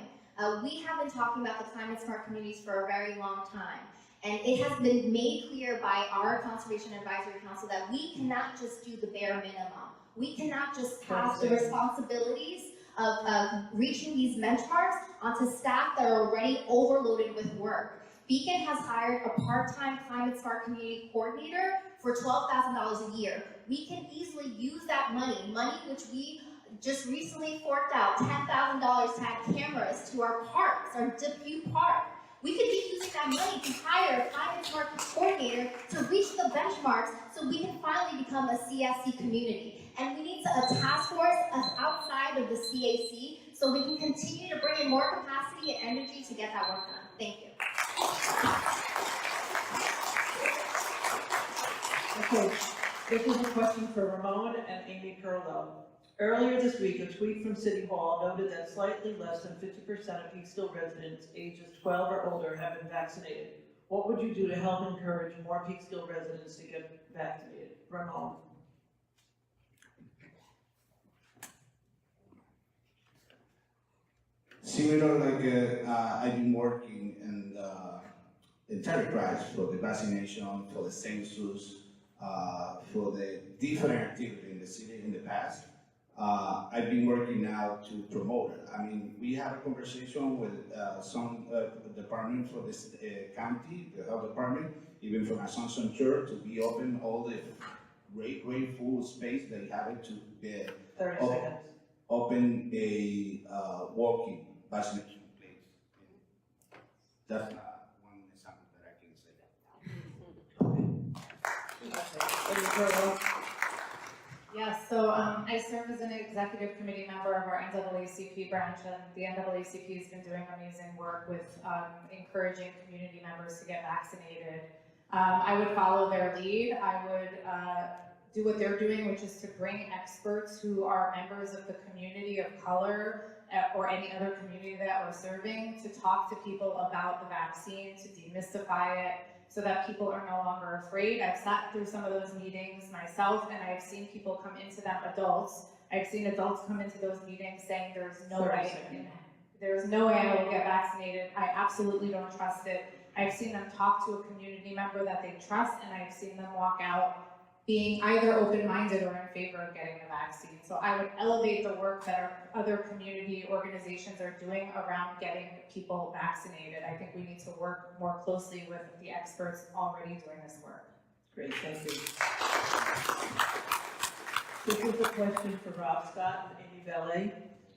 We have been talking about the Climate Smart Communities for a very long time. And it has been made clear by our Conservation Advisory Council that we cannot just do the bare minimum. We cannot just pass the responsibilities of reaching these benchmarks onto staff that are already overloaded with work. Beacon has hired a part-time Climate Smart Community Coordinator for $12,000 a year. We can easily use that money which we just recently forked out $10,000 to add cameras to our parks, our Depew Park. We could be using that money to hire a Climate Smart Coordinator to reach the benchmarks so we can finally become a CSC community. And we need a task force outside of the CAC so we can continue to bring in more capacity and energy to get that work done. Thank you. Okay, this is a question for Ramon and Amy Perlow. Earlier this week, a tweet from City Hall noted that slightly less than 50% of Peekskill residents ages 12 or older have been vaccinated. What would you do to help encourage more Peekskill residents to get vaccinated? Ramon. Similar like I've been working in enterprise for the vaccination, for the census, for the different activity in the city in the past. I've been working now to promote it. I mean, we have a conversation with some department for this county, the health department, even from Assumption Church, to be open all the great full space they have it to 30 seconds. Open a walking vaccination place. That's one example that I can say. Yes, so I serve as an executive committee member of our NAACP branch, and the NAACP has been doing amazing work with encouraging community members to get vaccinated. I would follow their lead. I would do what they're doing, which is to bring experts who are members of the community of color or any other community that we're serving to talk to people about the vaccine, to demystify it, so that people are no longer afraid. I've sat through some of those meetings myself, and I've seen people come into them, adults, I've seen adults come into those meetings saying there's no 30 way, seconds. there's no way I will get vaccinated. I absolutely don't trust it. I've seen them talk to a community member that they trust, and I've seen them walk out being either open-minded or in favor of getting the vaccine. So I would elevate the work that our other community organizations are doing around getting people vaccinated. I think we need to work more closely with the experts already doing this work. Great, thank you. This is a question for Rob Scott and Amy Valet.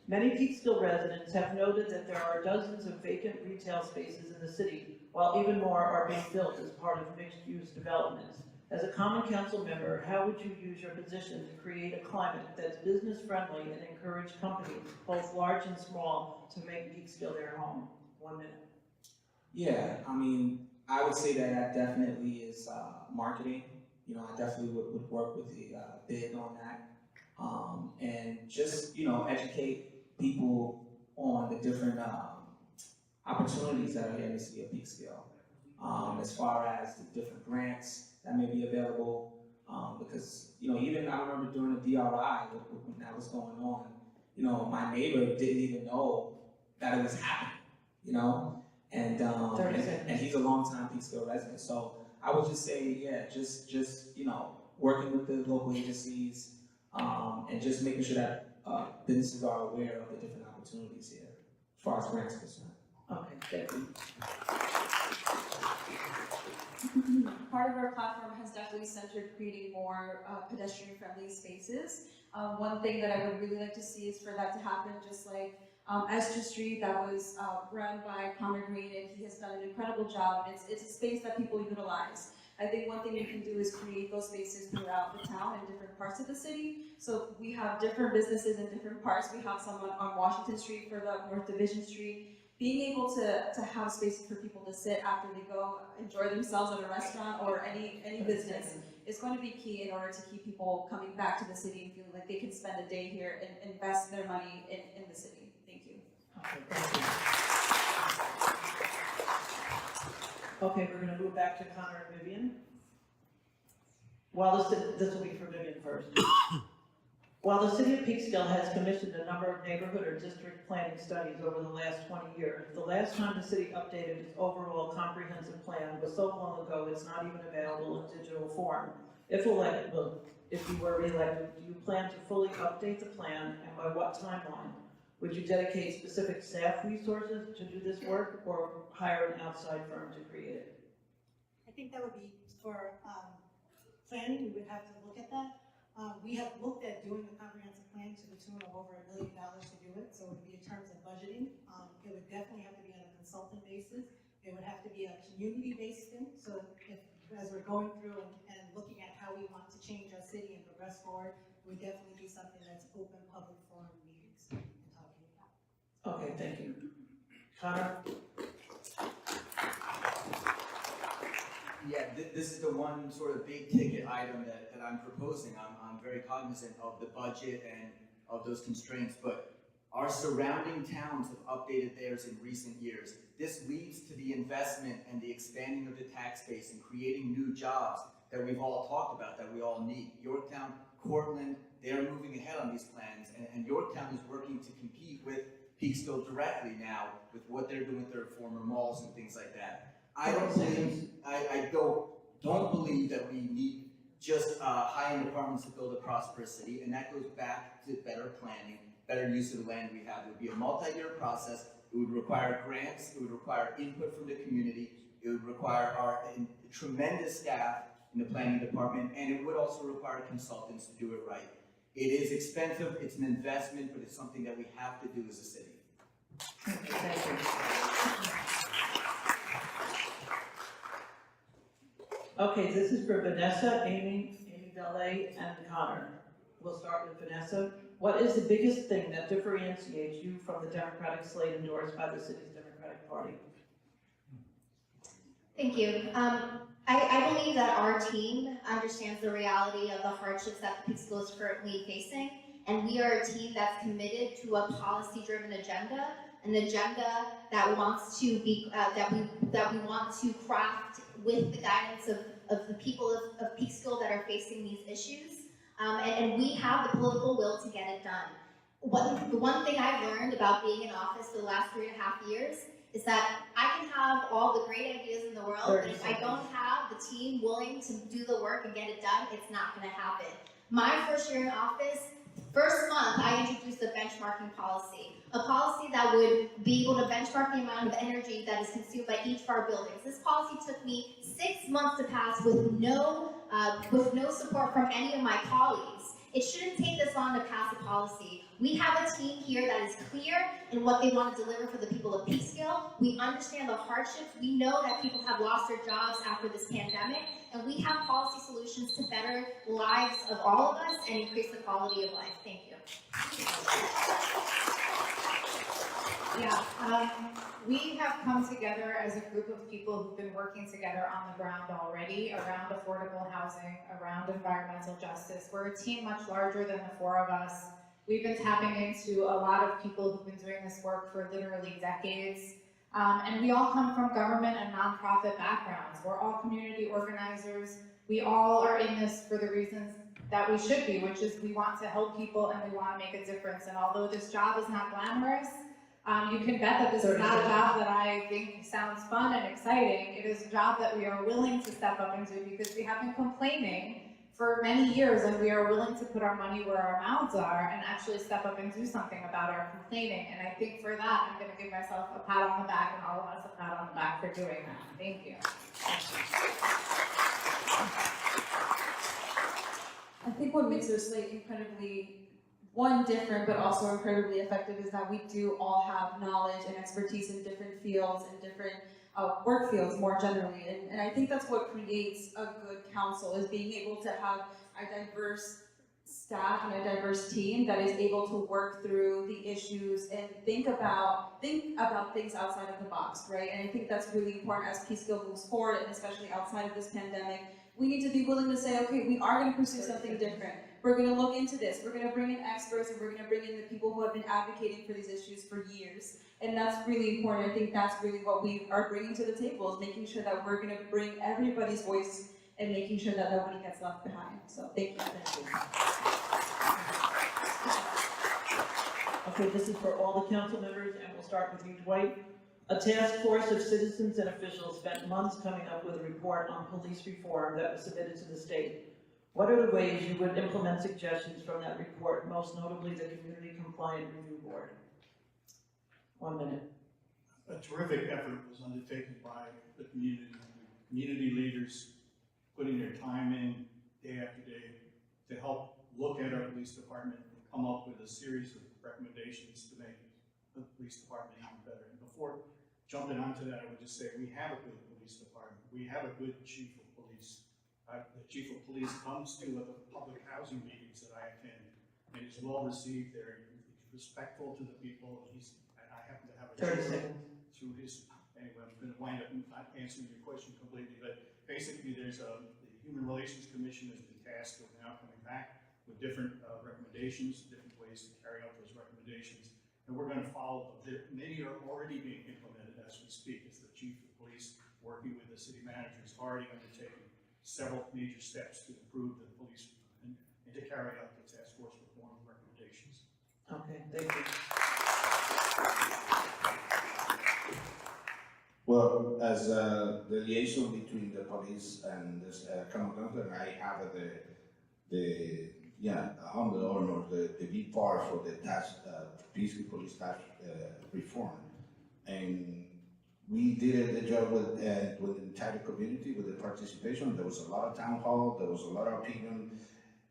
Many Peekskill residents have noted that there are dozens of vacant retail spaces in the city, while even more are being built as part of mixed-use developments. As a common council member, how would you use your position to create a climate that's business-friendly and encourage companies, both large and small, to make Peekskill their home? 1 minute. Yeah, I mean, I would say that definitely is marketing. You know, I definitely would work with the bid on that. And just, you know, educate people on the different opportunities that are here in the city of Peekskill. As far as the different grants that may be available, because, you know, even I remember during the DRI, when that was going on, you know, my neighbor didn't even know that it was happening, you know? And he's a longtime Peekskill resident. So I would just say, yeah, just you know, working with the local agencies, and just making sure that businesses are aware of the different opportunities here, as far as grants are concerned. Okay, thank you. Part of our platform has definitely centered creating more pedestrian-friendly spaces. One thing that I would really like to see is for that to happen, just like Esther Street that was run by Connor Green, and he has done an incredible job, and it's a space that people utilize. I think one thing we can do is create those spaces throughout the town and different parts of the city. So we have different businesses in different parts. We have someone on Washington Street for the North Division Street. Being able to have spaces for people to sit after they go enjoy themselves at a restaurant or any business is going to be key in order to keep people coming back to the city and feeling like they can spend a day here and invest their money in the city. Thank you. Okay, thank you. Okay, we're gonna move back to Connor and Vivian. This will be for Vivian first. While the city of Peekskill has commissioned a number of neighborhood or district planning studies over the last 20 years, the last time the city updated its overall comprehensive plan was so long ago it's not even available in digital form. If you were re-elected, do you plan to fully update the plan, and by what timeline? Would you dedicate specific staff resources to do this work, or hire an outside firm to create it? I think that would be for planning, we would have to look at that. We have looked at doing a comprehensive plan to the tune of over $1 million to do it, so it would be in terms of budgeting. It would definitely have to be on a consultant basis. It would have to be a community-based thing, so as we're going through and looking at how we want to change our city and progress forward, it would definitely be something that's open public forum meetings and talking about. Okay, thank you. Connor? Yeah, this is the one sort of big ticket item that I'm proposing. I'm very cognizant of the budget and of those constraints, but our surrounding towns have updated theirs in recent years. This leads to the investment and the expanding of the tax base and creating new jobs that we've all talked about, that we all need. Yorktown, Cortland, they're moving ahead on these plans, and Yorktown is working to compete with Peekskill directly now with what they're doing with their former malls and things like that. I don't believe that we need just high-end apartments to build a prosperous city, and that goes back to better planning, better use of the land we have. It would be a multi-year process. It would require grants. It would require input from the community. It would require our tremendous staff in the planning department, and it would also require consultants to do it right. It is expensive. It's an investment, but it's something that we have to do as a city. Thank you. Okay, this is for Vanessa, Amy Valet, and Connor. We'll start with Vanessa. What is the biggest thing that differentiates you from the Democratic slate endorsed by the city's Democratic Party? Thank you. I believe that our team understands the reality of the hardships that Peekskill is currently facing, and we are a team that's committed to a policy-driven agenda, an agenda that wants to be that we want to craft with the guidance of the people of Peekskill that are facing these issues. and we have the political will to get it done. The one thing I've learned about being in office for the last 3.5 years is that I can have all the great ideas in the world, but if I don't have the team willing to do the work and get it done, it's not going to happen. My first year in office, first month, I introduced a benchmarking policy, a policy that would be able to benchmark the amount of energy that is consumed by each of our buildings. This policy took me 6 months to pass with no support from any of my colleagues. It shouldn't take this long to pass a policy. We have a team here that is clear in what they want to deliver for the people of Peekskill. We understand the hardships. We know that people have lost their jobs after this pandemic, and we have policy solutions to better lives of all of us and increase the quality of life. Thank you. Yeah, we have come together as a group of people who've been working together on the ground already around affordable housing, around environmental justice. We're a team much larger than the 4 of us. We've been tapping into a lot of people who've been doing this work for literally decades. And we all come from government and nonprofit backgrounds. We're all community organizers. We all are in this for the reasons that we should be, which is we want to help people and we want to make a difference. And although this job is not glamorous, you can bet that this is not a job that I think sounds fun and exciting. It is a job that we are willing to step up into because we have been complaining for many years, and we are willing to put our money where our mouths are and actually step up and do something about our complaining. And I think for that, I'm going to give myself a pat on the back and all of us a pat on the back for doing that. Thank you. I think what makes our slate incredibly, one, different, but also incredibly effective is that we do all have knowledge and expertise in different fields and different work fields more generally. And I think that's what creates a good council, is being able to have a diverse staff and a diverse team that is able to work through the issues and think about things outside of the box, right? And I think that's really important as Peekskill moves forward, and especially outside of this pandemic. We need to be willing to say, okay, we are going to pursue something different. We're going to look into this. We're going to bring in experts, and we're going to bring in the people who have been advocating for these issues for years. And that's really important. I think that's really what we are bringing to the table, is making sure that we're going to bring everybody's voice and making sure that nobody gets left behind. So thank you. Okay, this is for all the council members, and we'll start with you, Dwight. A task force of citizens and officials spent months coming up with a report on police reform that was submitted to the state. What are the ways you would implement suggestions from that report, most notably the Community Compliant Review Board? 1 minute. A terrific effort was undertaken by the community leaders, putting their time in day after day to help look at our police department and come up with a series of recommendations to make the police department even better. And before jumping onto that, I would just say we have a good police department. We have a good chief of police. The chief of police comes to the public housing meetings that I attend and is well received there. He's respectful to the people. I happen to have a 30 seconds. through his, anyway, I'm going to wind up not answering your question completely, but basically the Human Relations Commission has been tasked with now coming back with different recommendations, different ways to carry out those recommendations, and we're going to follow them. Many are already being implemented as we speak. As the chief of police working with the city manager is already undertaking several major steps to improve the police and to carry out the task force reform recommendations. Okay, thank you. Well, as the liaison between the police and this common council, I have on the honor the big part for the task Peekskill police task reform, and we did the job with the entire community with the participation. There was a lot of town hall. There was a lot of opinion.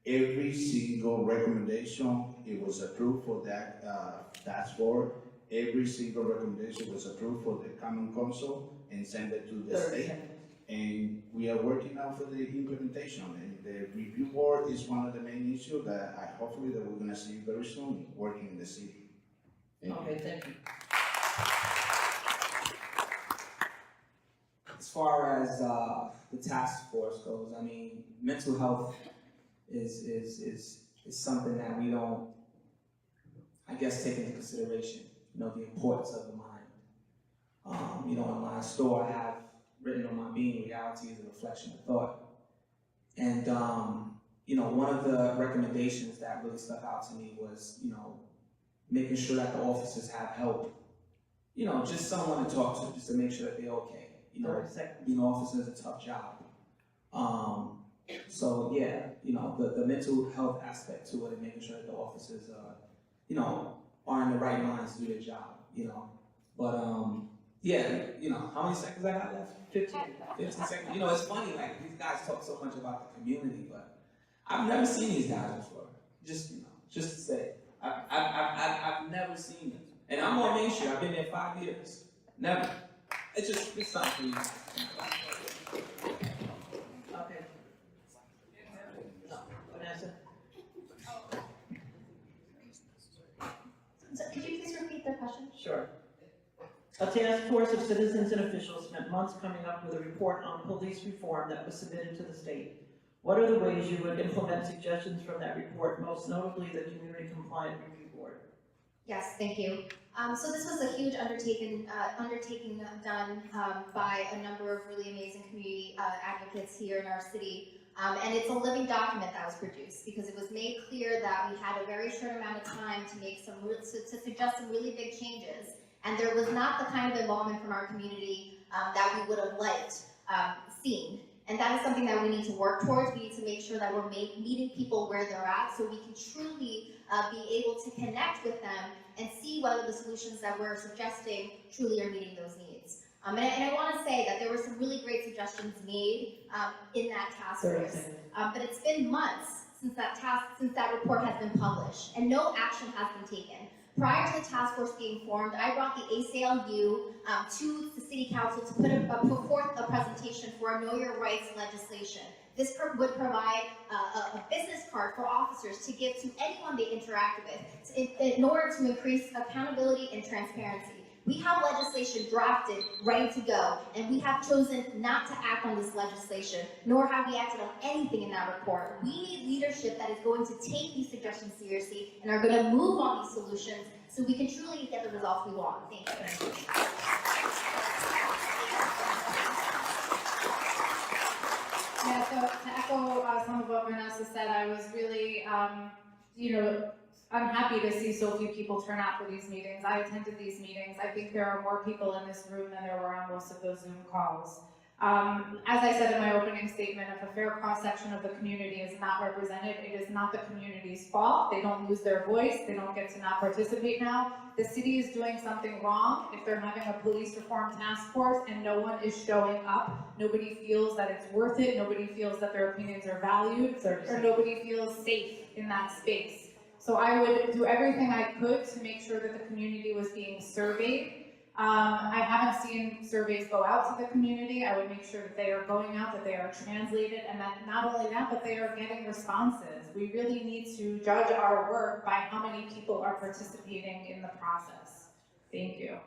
Every single recommendation it was approved for that task force. Every single recommendation was approved for the common council and sent it to the state. And we are working now for the implementation. And the review board is one of the main issues that hopefully that we're going to see very soon working in the city. Thank you. As far as the task force goes, I mean, mental health is something that we don't, I guess, take into consideration. You know, the importance of the mind. You know, in my store, I have written on my beam, reality is a reflection of thought. And, one of the recommendations that really stuck out to me was, making sure that the officers have help. Just someone to talk to, just to make sure that they're okay. 30 seconds. Being an officer is a tough job. So yeah, the mental health aspect to it and making sure that the officers, are in the right minds to do their job, But, yeah, how many seconds I got left? 15. 15 seconds. It's funny, like, these guys talk so much about the community, but I've never seen these guys before. Just to say, I've never seen them. And I'm on Main Street, I've been there 5 years. Never. It's something. Okay. No, Vanessa? So could you please repeat the question? Sure. A task force of citizens and officials spent months coming up with a report on police reform that was submitted to the state. What are the ways you would implement suggestions from that report, most notably the Community Compliant Review Board? Yes, thank you. So this was a huge undertaking done by a number of really amazing community advocates here in our city. And it's a living document that was produced because it was made clear that we had a very short amount of time to make to suggest some really big changes. And there was not the kind of involvement from our community that we would have liked seen. And that is something that we need to work towards. We need to make sure that we're meeting people where they're at so we can truly be able to connect with them and see whether the solutions that we're suggesting truly are meeting those needs. And I want to say that there were some really great suggestions made in that task force. But it's been months since that report has been published, and no action has been taken. Prior to the task force being formed, I brought the ACLU to the City Council to put forth a presentation for a Know Your Rights legislation. This would provide a business card for officers to give to anyone they interact with in order to increase accountability and transparency. We have legislation drafted, ready to go, and we have chosen not to act on this legislation, nor have we acted on anything in that report. We need leadership that is going to take these suggestions seriously and are going to move on these solutions so we can truly get the results we want. Thank you. Yeah, so to echo some of what Vanessa said, I was really, I'm happy to see so few people turn out for these meetings. I attended these meetings. I think there are more people in this room than there were on most of those Zoom calls. As I said in my opening statement, if a fair cross-section of the community is not represented, it is not the community's fault. They don't lose their voice. They don't get to not participate now. The city is doing something wrong if they're having a police reform task force and no one is showing up. Nobody feels that it's worth it. Nobody feels that their opinions are valued, or nobody feels safe in that space. So I would do everything I could to make sure that the community was being surveyed. I haven't seen surveys go out to the community. I would make sure that they are going out, that they are translated, and that not only that, but they are getting responses. We really need to judge our work by how many people are participating in the process. Thank you.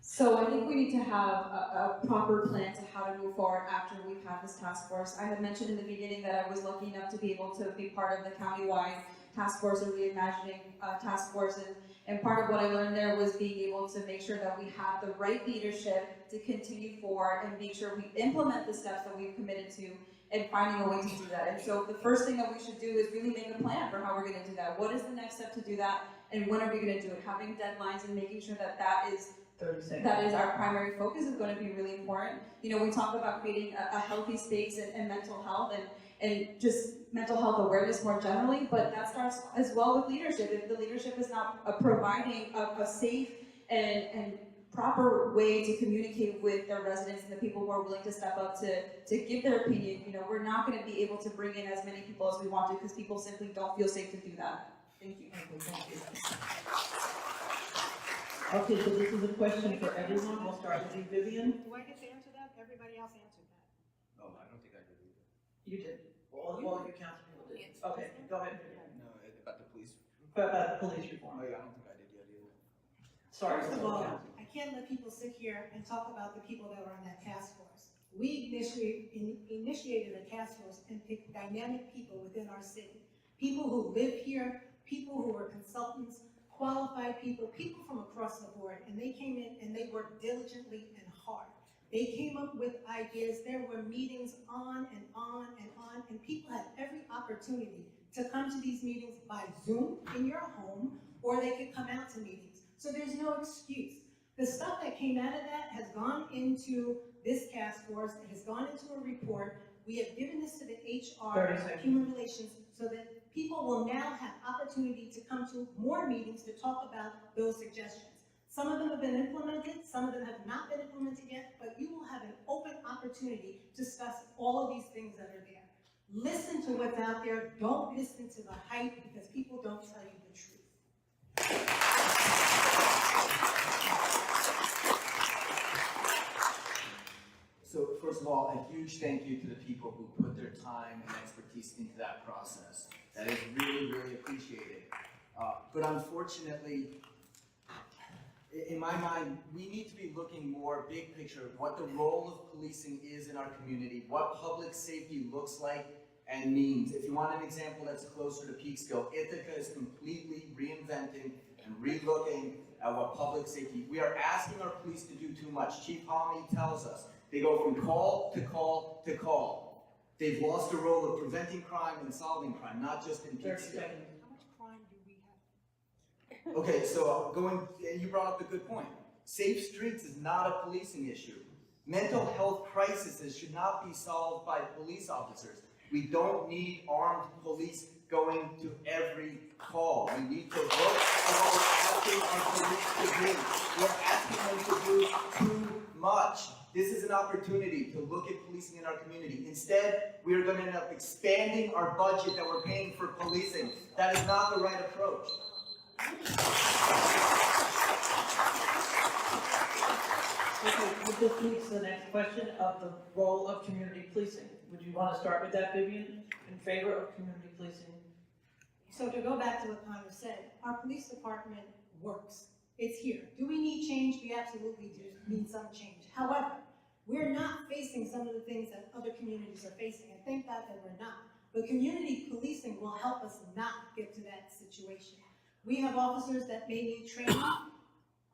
So I think we need to have a proper plan to how to move forward after we've had this task force. I had mentioned in the beginning that I was lucky enough to be able to be part of the countywide task force or reimagining task force, and part of what I learned there was being able to make sure that we have the right leadership to continue forward and make sure we implement the steps that we've committed to and finding a way to do that. And so the first thing that we should do is really make a plan for how we're going to do that. What is the next step to do that, and when are we going to do it? Having deadlines and making sure that that is 30 seconds. That is our primary focus is going to be really important. We talk about creating a healthy space and mental health and just mental health awareness more generally, but that starts as well with leadership. If the leadership is not providing a safe and proper way to communicate with their residents and the people who are willing to step up to give their opinion, we're not going to be able to bring in as many people as we want to because people simply don't feel safe to do that. Thank you. Thank you. Okay, so this is a question for everyone. We'll start with you, Vivian. Do I get to answer that? Everybody else answered that. Oh, I don't think I did either. You did. All of your council people did. Okay, go ahead. No, about the police. About the police reform. Oh yeah, I don't think I did yet either. Sorry. First of all, I can't let people sit here and talk about the people that were on that task force. We initiated a task force and picked dynamic people within our city. People who live here, people who are consultants, qualified people, people from across the board, and they came in and they worked diligently and hard. They came up with ideas. There were meetings on and on and on, and people had every opportunity to come to these meetings by Zoom in your home, or they could come out to meetings. So there's no excuse. The stuff that came out of that has gone into this task force, it has gone into a report. We have given this to the 30 HR, seconds. Human Relations, so that people will now have opportunity to come to more meetings to talk about those suggestions. Some of them have been implemented, some of them have not been implemented yet, but you will have an open opportunity to discuss all of these things that are there. Listen to what's out there, don't listen to the hype, because people don't tell you the truth. So first of all, a huge thank you to the people who put their time and expertise into that process. That is really, really appreciated. But unfortunately, in my mind, we need to be looking more big picture of what the role of policing is in our community, what public safety looks like and means. If you want an example that's closer to Peekskill, Ithaca is completely reinventing and relooking at what public safety. We are asking our police to do too much. Chief Halmy tells us they go from call to call to call. They've lost the role of preventing crime and solving crime, not just in 30 Peekskill. seconds. How much crime do we have? Okay, so you brought up a good point. Safe streets is not a policing issue. Mental health crises should not be solved by police officers. We don't need armed police going to every call. We need to look at what we're asking our police to do. We're asking them to do too much. This is an opportunity to look at policing in our community. Instead, we are going to end up expanding our budget that we're paying for policing. That is not the right approach. Okay, this leads to the next question of the role of community policing. Would you want to start with that, Vivian, in favor of community policing? So to go back to what Connor said, our police department works. It's here. Do we need change? We absolutely do need some change. However, we're not facing some of the things that other communities are facing, and thank God that we're not. But community policing will help us not get to that situation. We have officers that may need training,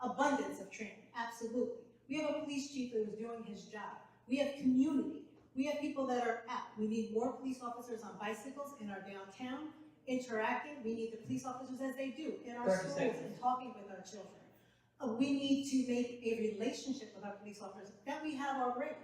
abundance of training, absolutely. We have a police chief who is doing his job. We have community. We have people that are out. We need more police officers on bicycles in our downtown, interacting. We need the police officers as they do in our 30 schools seconds. and talking with our children. We need to make a relationship with our police officers that we have already.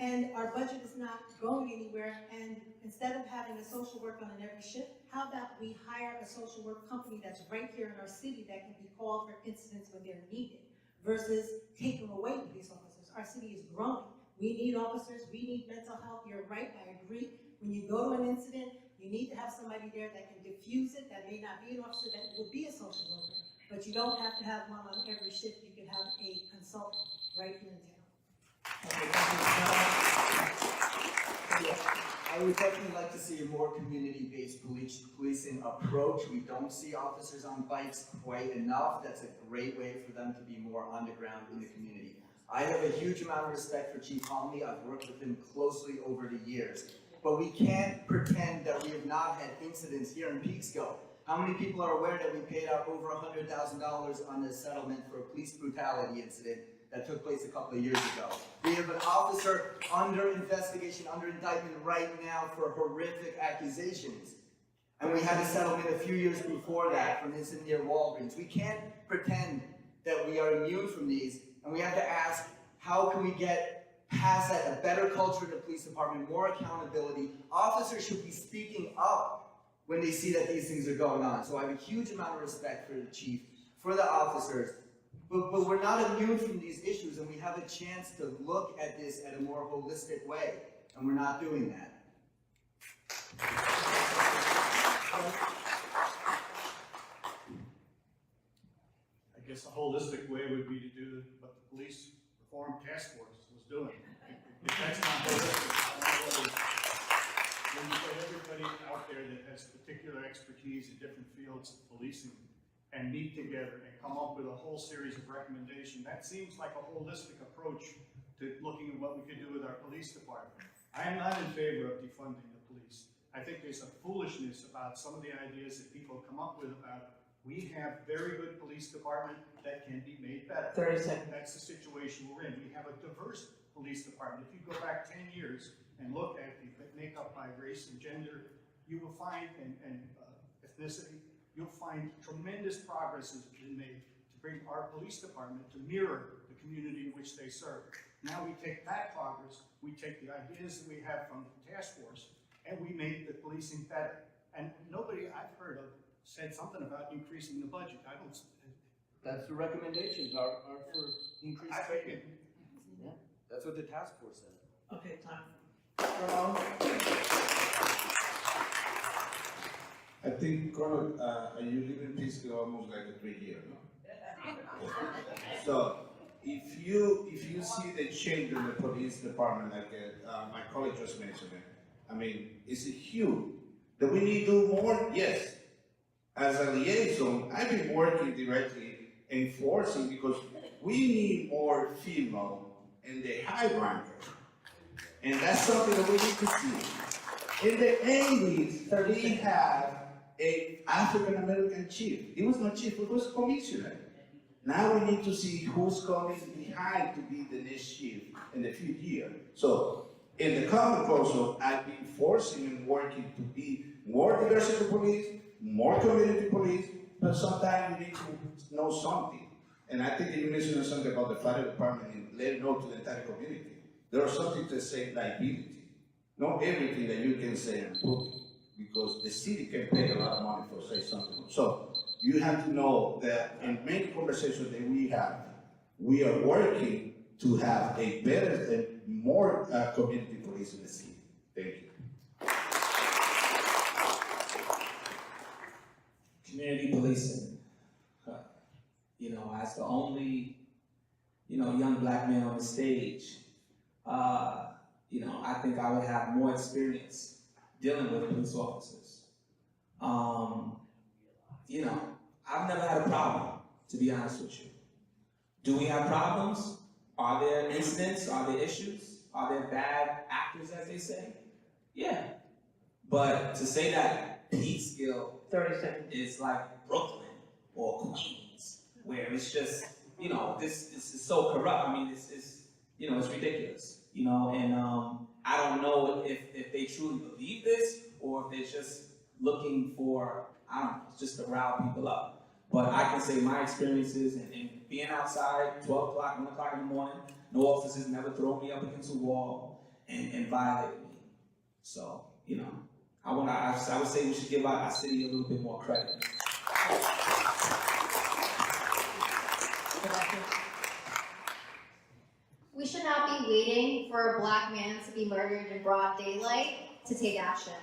And our budget is not going anywhere. And instead of having a social worker on every shift, how about we hire a social work company that's right here in our city that can be called for incidents when they're needed versus taking away police officers. Our city is growing. We need officers. We need mental health. You're right. I agree. When you go to an incident, you need to have somebody there that can diffuse it. That may not be an officer, that would be a social worker. But you don't have to have one on every shift. You can have a consultant right here in town. Okay, thank you. I would definitely like to see a more community-based policing approach. We don't see officers on bikes quite enough. That's a great way for them to be more on the ground in the community. I have a huge amount of respect for Chief Halmy. I've worked with him closely over the years. But we can't pretend that we have not had incidents here in Peekskill. How many people are aware that we paid out over $100,000 on a settlement for a police brutality incident that took place a couple of years ago? We have an officer under investigation, under indictment right now for horrific accusations. And we had a settlement a few years before that from an incident near Walgreens. We can't pretend that we are immune from these, and we have to ask, how can we get past that, a better culture in the police department, more accountability? Officers should be speaking up when they see that these things are going on. So I have a huge amount of respect for the chief, for the officers, but we're not immune from these issues, and we have a chance to look at this at a more holistic way, and we're not doing that. I guess a holistic way would be to do what the police reform task force was doing. If that's not holistic, I don't know what is. When you put everybody out there that has particular expertise in different fields of policing and meet together and come up with a whole series of recommendations, that seems like a holistic approach to looking at what we could do with our police department. I am not in favor of defunding the police. I think there's a foolishness about some of the ideas that people come up with about We have very good police department that can be made better. 30 seconds. That's the situation we're in. We have a diverse police department. If you go back 10 years and look at the makeup by race and gender, you will find, and ethnicity, you'll find tremendous progress has been made to bring our police department to mirror the community in which they serve. Now we take that progress, we take the ideas that we have from the task force, and we make the policing better. And nobody I've heard of said something about increasing the budget. I don't. That's the recommendations are for increased I spending. think Yeah, that's what the task force said. Okay, time. Ramon? I think, Colonel, you live in Peekskill almost like a 3 year, no? So, if you see the change in the police department, like my colleague just mentioned it, I mean, it's huge. Do we need to do more? Yes. As a liaison, I've been working directly enforcing because we need more female in the high rankers. And that's something that we need to see. In the 80s, we had an African-American chief. He was not chief, he was commissioner. Now we need to see who's coming behind to be the next chief in the future year. So, in the common council, I've been forcing and working to be more diversity police, more community police, but sometimes you need to know something. And I think you mentioned something about the fire department and let it know to the entire community. There is something to say liability. Not everything that you can say in public, because the city can pay a lot of money for say something. So you have to know that in many conversations that we have, we are working to have a better and more community police in the city. Thank you. Community policing. You know, as the only, young black man on the stage, I think I would have more experience dealing with police officers. I've never had a problem, to be honest with you. Do we have problems? Are there incidents? Are there issues? Are there bad actors, as they say? Yeah. But to say that Peekskill 30 seconds. is like Brooklyn or Queens, where it's just, this is so corrupt. I mean, it's ridiculous, and I don't know if they truly believe this or if they're just looking for, I don't know, just to rile people up. But I can say my experiences and being outside 12 o'clock, 1 o'clock in the morning, no officers never throw me up against a wall and violate me. So, I would say we should give our city a little bit more credit. We should not be waiting for a black man to be murdered in broad daylight to take action.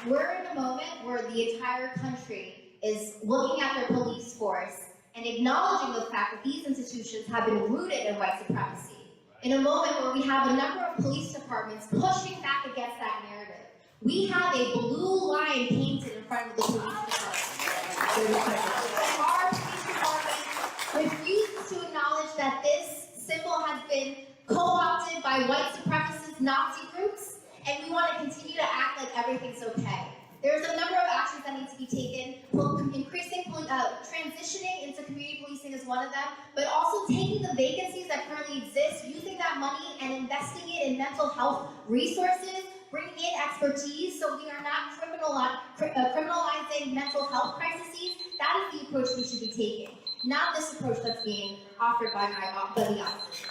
We're in a moment where the entire country is looking at their police force and acknowledging the fact that these institutions have been rooted in white supremacy. In a moment where we have a number of police departments pushing back against that narrative. We have a blue line painted in front of the police department. And our police department refuses to acknowledge that this symbol has been co-opted by white supremacist Nazi groups, and we want to continue to act like everything's okay. There's a number of actions that need to be taken. Transitioning into community policing is one of them, but also taking the vacancies that currently exist, using that money and investing it in mental health resources, bringing in expertise so we are not criminalizing mental health crises. That is the approach we should be taking, not this approach that's being offered by the officers.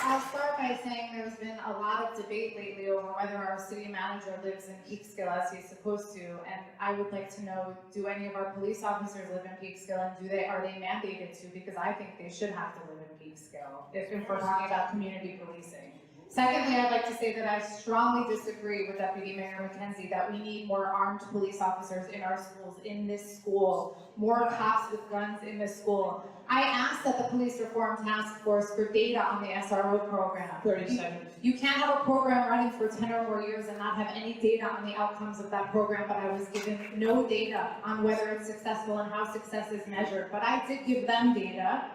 I'll start by saying there's been a lot of debate lately over whether our city manager lives in Peekskill as he's supposed to, and I would like to know, do any of our police officers live in Peekskill, and are they mandated to? Because I think they should have to live in Peekskill if we're talking about community policing. Secondly, I'd like to say that I strongly disagree with Deputy Mayor McKenzie that we need more armed police officers in our schools, in this school, more cops with guns in this school. I asked that the Police Reform Task Force for data on the SRO program. 30 seconds. You can't have a program running for 10 or more years and not have any data on the outcomes of that program, but I was given no data on whether it's successful and how success is measured. But I did give them data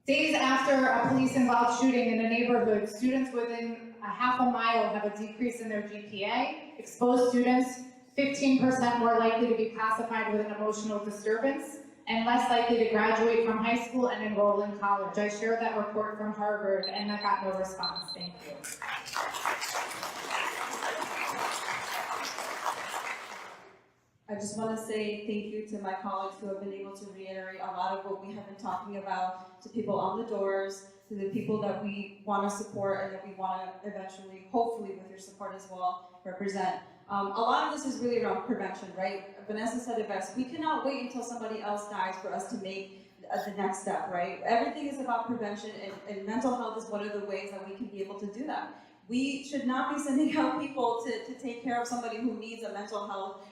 Days after a police-involved shooting in a neighborhood, students within a half a mile have a decrease in their GPA. Exposed students, 15% more likely to be classified with an emotional disturbance, and less likely to graduate from high school and enroll in college. I shared that report from Harvard, and I got no response. Thank you. I just want to say thank you to my colleagues who have been able to reiterate a lot of what we have been talking about, to people on the doors, to the people that we want to support and that we want to eventually, hopefully with your support as well, represent. A lot of this is really around prevention, right? Vanessa said it best. We cannot wait until somebody else dies for us to make the next step, right? Everything is about prevention, and mental health is one of the ways that we can be able to do that. We should not be sending out people to take care of somebody who needs a mental health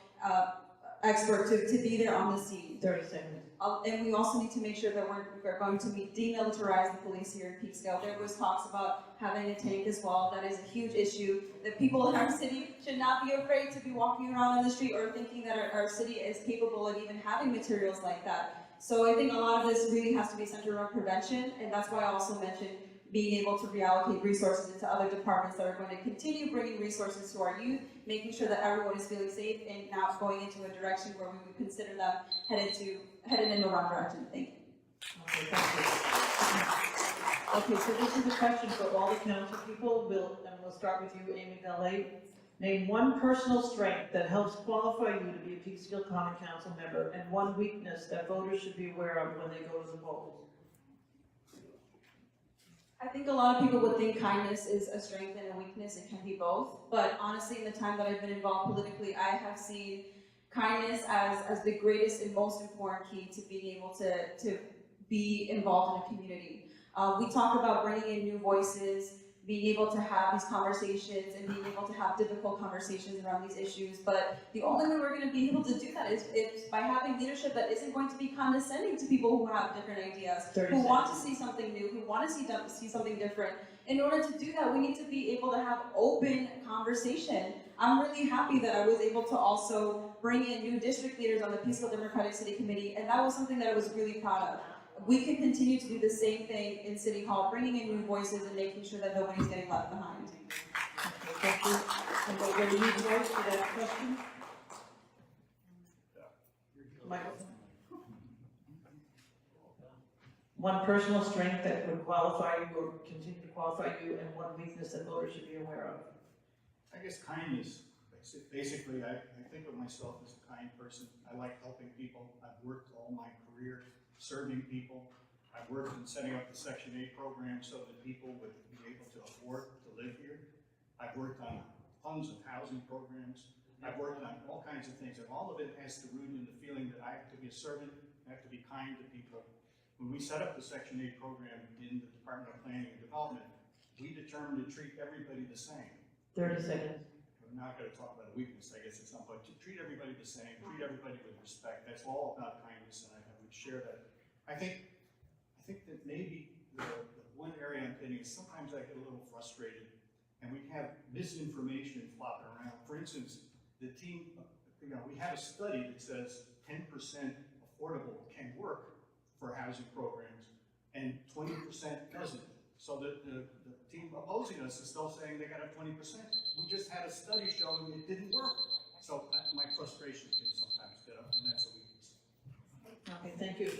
expert to be there on the scene. 30 seconds. And we also need to make sure that we're going to demilitarize the police here in Peekskill. There was talks about having a tank as well. That is a huge issue. The people in our city should not be afraid to be walking around on the street or thinking that our city is capable of even having materials like that. So I think a lot of this really has to be centered around prevention, and that's why I also mentioned being able to reallocate resources into other departments that are going to continue bringing resources to our youth, making sure that everyone is feeling safe and not going into a direction where we would consider them headed in the wrong direction. Thank you. Okay, thank you. Okay, so this is a question for all the council people. We'll start with you, Amy Valet. Name one personal strength that helps qualify you to be a Peekskill Common Council member, and one weakness that voters should be aware of when they go to the polls. I think a lot of people would think kindness is a strength and a weakness. It can be both. But honestly, in the time that I've been involved politically, I have seen kindness as the greatest and most important key to being able to be involved in a community. We talk about bringing in new voices, being able to have these conversations and being able to have difficult conversations around these issues. But the only way we're going to be able to do that is by having leadership that isn't going to be condescending to people who have different ideas, who want to see something new, who want to see something different. In order to do that, we need to be able to have open conversation. I'm really happy that I was able to also bring in new district leaders on the Peekskill Democratic City Committee, and that was something that I was really proud of. We can continue to do the same thing in City Hall, bringing in new voices and making sure that nobody's getting left behind. Okay, thank you. And we'll get a new voice for that question. Michael. One personal strength that would qualify you or continue to qualify you, and one weakness that voters should be aware of. I guess kindness. Basically, I think of myself as a kind person. I like helping people. I've worked all my career serving people. I've worked in setting up the Section 8 program so that people would be able to afford to live here. I've worked on tons of housing programs. I've worked on all kinds of things, and all of it has to root in the feeling that I have to be a servant, I have to be kind to people. When we set up the Section 8 program in the Department of Planning and Development, we determined to treat everybody the same. 30 seconds. I'm not going to talk about a weakness, I guess it's not, but to treat everybody the same, treat everybody with respect. That's all about kindness, and I would share that. I think that maybe the one area I'm hitting is sometimes I get a little frustrated, and we have misinformation flopping around. For instance, the team, we have a study that says 10% affordable can work for housing programs, and 20% doesn't. So the team opposing us is still saying they got a 20%. We just had a study showing it didn't work. So my frustration can sometimes get up, and that's a weakness. Okay, thank you.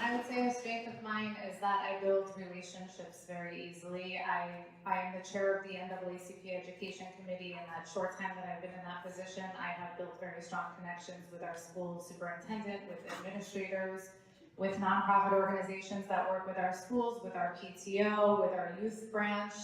I would say a strength of mine is that I build relationships very easily. I am the chair of the NAACP Education Committee. In that short time that I've been in that position, I have built very strong connections with our school superintendent, with administrators, with nonprofit organizations that work with our schools, with our PTO, with our youth branch.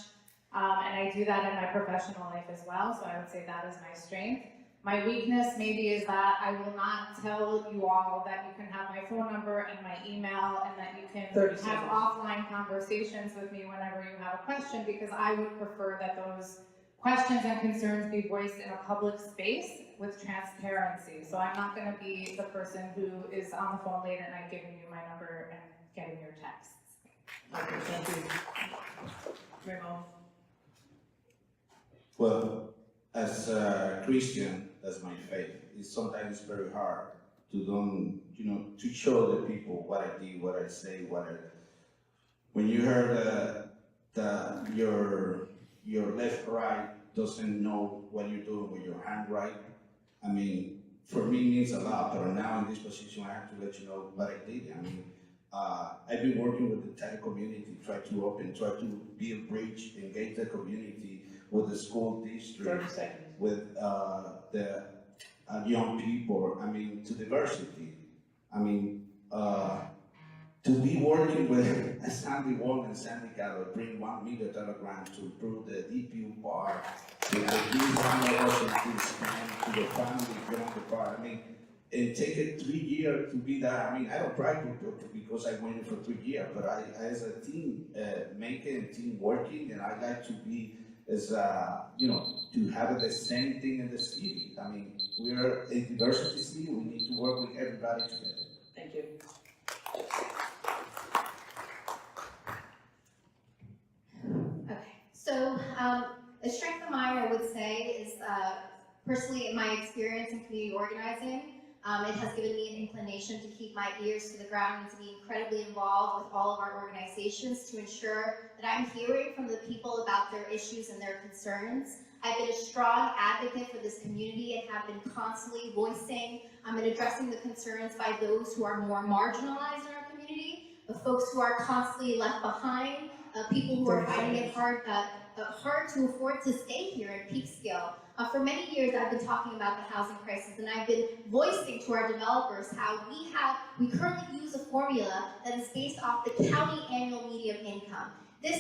And I do that in my professional life as well, so I would say that is my strength. My weakness maybe is that I will not tell you all that you can have my phone number and my email and that you can have offline conversations with me whenever you have a question, because I would prefer that those questions and concerns be voiced in a public space with transparency. So I'm not going to be the person who is on the phone late at night giving you my number and getting your texts. Okay, thank you. Ramon. Well, as a Christian, that's my faith. It's sometimes very hard to don't to show the people what I did, what I say, when you heard that your left right doesn't know what you're doing with your hand right, I mean, for me it means a lot, but now in this position I have to let you know what I did. I mean, I've been working with the entire community, try to be a bridge, engage the community with the school 30 district, seconds. with the young people, I mean, to diversity. I mean, to be working with Sandy Wall and Sandy Gallo, bring $1 million grant to improve the DPU park, to give $1 to expand to the family beyond the park. I mean, and take it 3 years to be there. I mean, I don't brag because I waited for 3 years, but I as a team making, team working, and I like to be as to have the same thing in the city. I mean, we are a diversity city. We need to work with everybody together. Thank you. Okay, so a strength of mine, I would say, is personally in my experience in community organizing, it has given me an inclination to keep my ears to the ground and to be incredibly involved with all of our organizations to ensure that I'm hearing from the people about their issues and their concerns. I've been a strong advocate for this community and have been constantly voicing and addressing the concerns by those who are more marginalized in our community, the folks who are constantly left behind, people who are finding it hard to afford to stay here in Peekskill. For many years, I've been talking about the housing crisis, and I've been voicing to our developers how we currently use a formula that is based off the county annual median income. The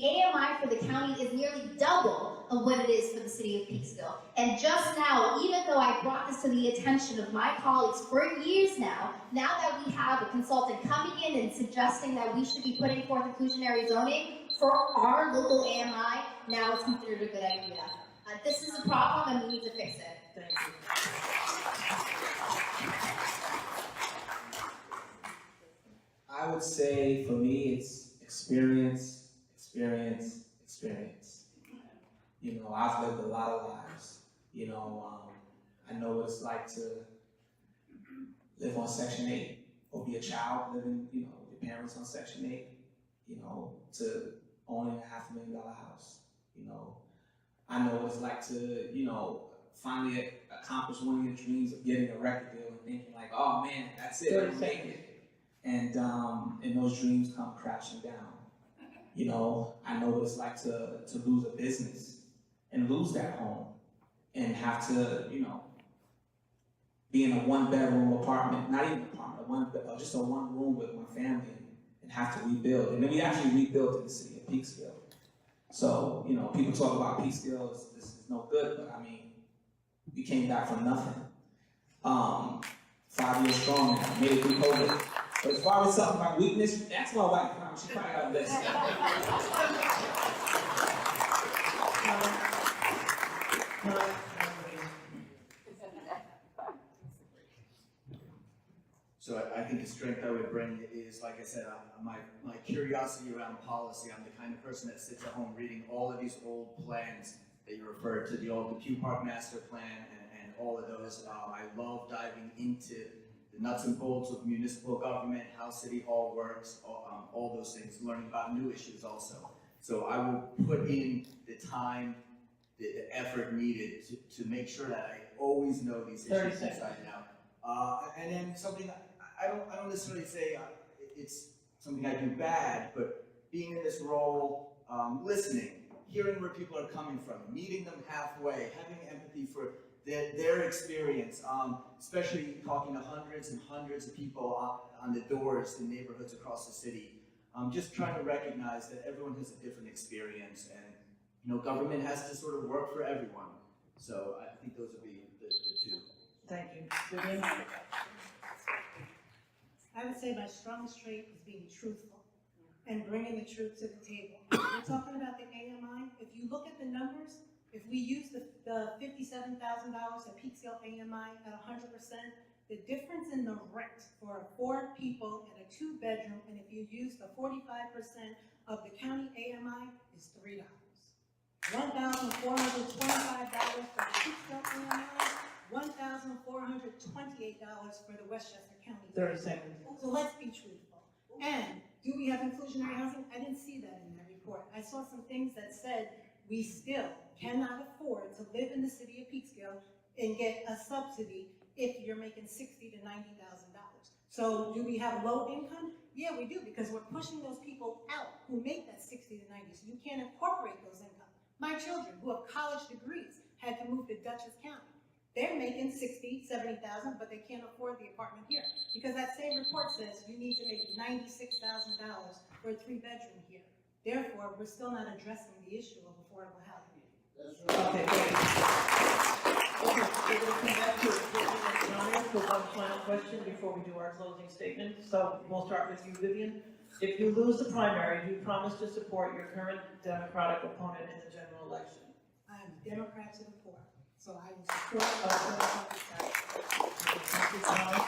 AMI for the county is nearly double of what it is for the city of Peekskill. And just now, even though I brought this to the attention of my colleagues for years now that we have a consultant coming in and suggesting that we should be putting forth inclusionary zoning for our local AMI, now it's considered a good idea. This is a problem and we need to fix it. Thank you. I would say for me, it's experience. I've lived a lot of lives. I know what it's like to live on Section 8 or be a child living, with your parents on Section 8, to owning a $500,000 house. I know what it's like to, finally accomplish one of your dreams of getting a record deal and thinking like, oh man, that's it, I'm making it. And those dreams come crashing down. I know what it's like to lose a business and lose that home and have to, be in a 1-bedroom apartment, not even an apartment, just a 1 room with my family and have to rebuild. And then we actually rebuilt in the city of Peekskill. So, people talk about Peekskill, this is no good, but I mean, we came back from nothing. 5 years strong now, made it through COVID. But as far as something like weakness, that's my wife. She probably got a list. So I think the strength I would bring is, like I said, my curiosity around policy. I'm the kind of person that sits at home reading all of these old plans that you referred to, the old Pew Park Master Plan and all of those. I love diving into the nuts and bolts of municipal government, how City Hall works, all those things, learning about new issues also. So I will put in the time, the effort needed to make sure that I always know these issues inside and out. And then something, I don't necessarily say it's something I do bad, but being in this role, listening, hearing where people are coming from, meeting them halfway, having empathy for their experience, especially talking to hundreds and hundreds of people on the doors in neighborhoods across the city. Just trying to recognize that everyone has a different experience, and government has to sort of work for everyone. So I think those would be the two. Thank you. Vivian? I would say my strongest trait is being truthful and bringing the truth to the table. We're talking about the AMI. If you look at the numbers, if we use the $57,000 at Peekskill AMI at 100%, the difference in the rent for 4 people in a 2-bedroom, and if you use the 45% of the county AMI, is $3. $1,425 for Peekskill AMI $1,428 for the Westchester County. 30 seconds. So let's be truthful. And do we have inclusionary housing? I didn't see that in that report. I saw some things that said we still cannot afford to live in the city of Peekskill and get a subsidy if you're making $60,000 to $90,000. So do we have low income? Yeah, we do, because we're pushing those people out who make that 60 to 90. So you can't incorporate those incomes. My children who have college degrees had to move to Dutchess County. They're making 60, 70,000, but they can't afford the apartment here. Because that same report says you need to make $96,000 for a 3-bedroom here. Therefore, we're still not addressing the issue of affordable housing. Okay, great. Okay, we're going to come back to Johnny for one final question before we do our closing statement. So we'll start with you, Vivian. If you lose the primary, do you promise to support your current Democratic opponent in the general election? I'm a Democrat to the core, so I will support Thank you, Johnny.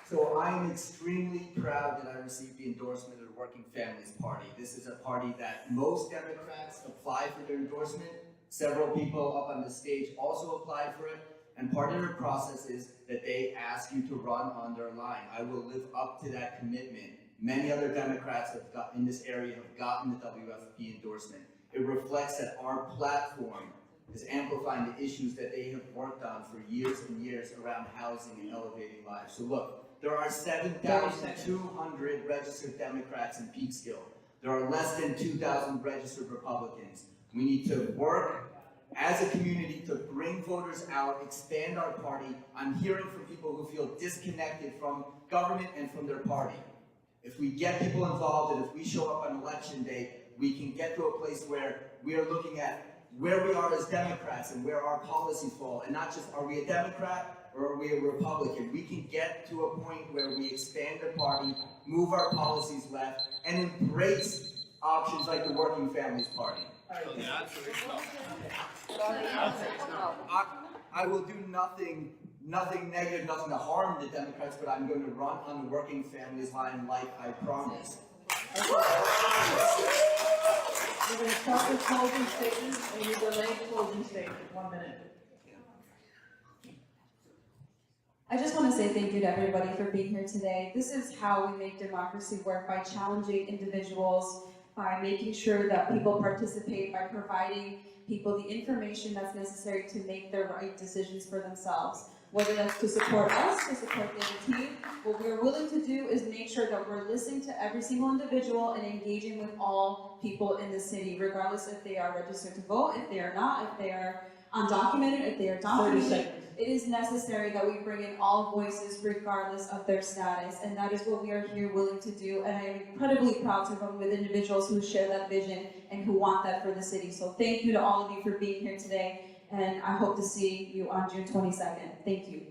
So I am extremely proud that I received the endorsement of the Working Families Party. This is a party that most Democrats apply for their endorsement. Several people up on the stage also applied for it. And part of their process is that they ask you to run on their line. I will live up to that commitment. Many other Democrats in this area have gotten the WFP endorsement. It reflects that our platform is amplifying the issues that they have worked on for years and years around housing and elevating lives. So look, there are 7,200 registered Democrats in Peekskill. There are less than 2,000 registered Republicans. We need to work as a community to bring voters out, expand our party. I'm hearing from people who feel disconnected from government and from their party. If we get people involved and if we show up on election day, we can get to a place where we are looking at where we are as Democrats and where our policies fall, and not just are we a Democrat or are we a Republican. We can get to a point where we expand the party, move our policies left, and embrace options like the Working Families Party. I will do nothing negative, nothing to harm the Democrats, but I'm going to run on the Working Families line like I promised. We're going to start with closing statements, and you delay closing statement, 1 minute. I just want to say thank you to everybody for being here today. This is how we make democracy work, by challenging individuals, by making sure that people participate, by providing people the information that's necessary to make the right decisions for themselves. Whether that's to support us, to support the other team, what we're willing to do is make sure that we're listening to every single individual and engaging with all people in the city, regardless if they are registered to vote, if they are not, if they are undocumented, if they are 30 documented. seconds. It is necessary that we bring in all voices regardless of their status, and that is what we are here willing to do, and I am incredibly proud to run with individuals who share that vision and who want that for the city. So thank you to all of you for being here today, and I hope to see you on June 22nd. Thank you.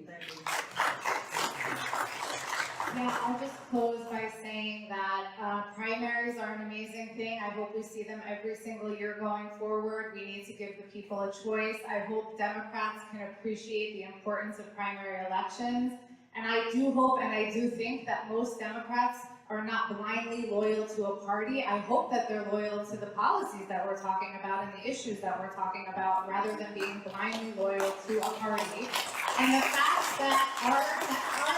Yeah, I'll just close by saying that primaries are an amazing thing. I hope we see them every single year going forward. We need to give the people a choice. I hope Democrats can appreciate the importance of primary elections. And I do hope and I do think that most Democrats are not blindly loyal to a party. I hope that they're loyal to the policies that we're talking about and the issues that we're talking about, rather than being blindly loyal to a party. And the fact that our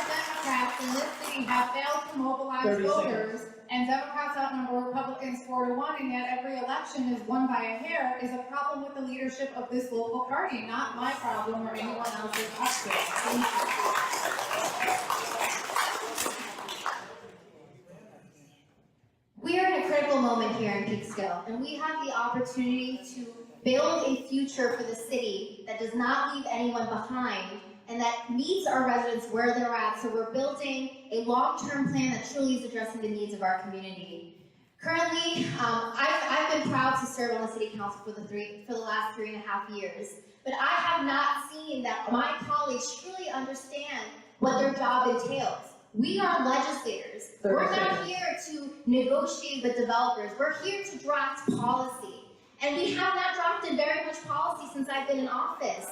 Democrats in this city have failed to mobilize voters, and Democrats outnumber Republicans 4-1, and yet every election is won by a hair, is a problem with the leadership of this local party, not my problem or anyone else's up We are in a critical moment here in Peekskill, and we have the opportunity to build a future for the city that does not leave anyone behind and that meets our residents where they're at. So we're building a long-term plan that truly is addressing the needs of our community. Currently, I've been proud to serve on the city council for the last 3.5 years, but I have not seen that my colleagues truly understand what their job entails. We are legislators. We're not here to negotiate with developers. We're here to draft policy. And we have not drafted very much policy since I've been in office.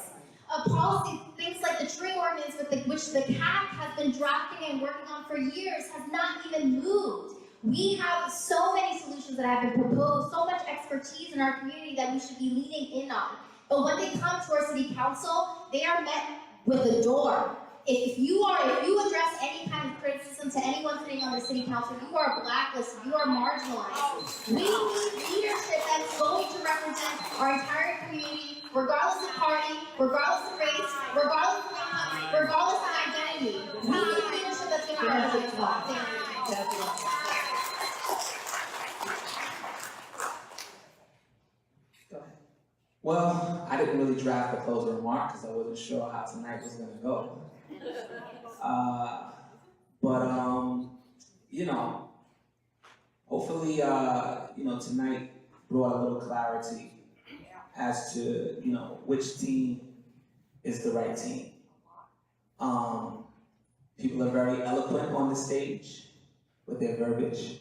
Policy, things like the tree ordinance which the CAC has been drafting and working on for years, has not even moved. We have so many solutions that have been proposed, so much expertise in our community that we should be leading in on. But when they come to our city council, they are met with the door. If you address any kind of criticism to anyone sitting on the city council, you are blacklisted, you are marginalized. We need leadership that's going to represent our entire community, regardless of party, regardless of race, regardless of income, regardless of identity. We need leadership that's going to represent us. Thank you. Go ahead. Well, I didn't really draft a closing remark because I wasn't sure how tonight was gonna go. Hopefully, tonight brought a little clarity as to, which team is the right team. People are very eloquent on the stage with their verbiage.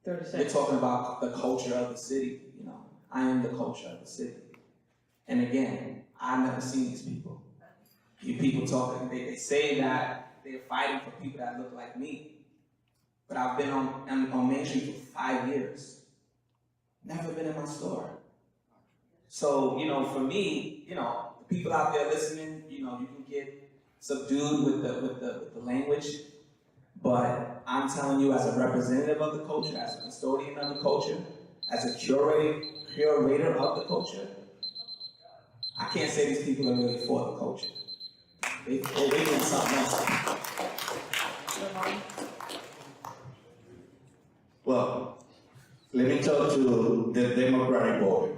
30 We're seconds. talking about the culture of the city, I am the culture of the city. And again, I've never seen these people. You people talking, they say that they're fighting for people that look like me. But I've been on Main Street for 5 years. Never been in my store. So, for me, the people out there listening, you can get subdued with the language. But I'm telling you, as a representative of the culture, as a custodian of the culture, as a curator of the culture, I can't say these people are really for the culture. They're doing something else. Well, let me talk to the Democratic Board.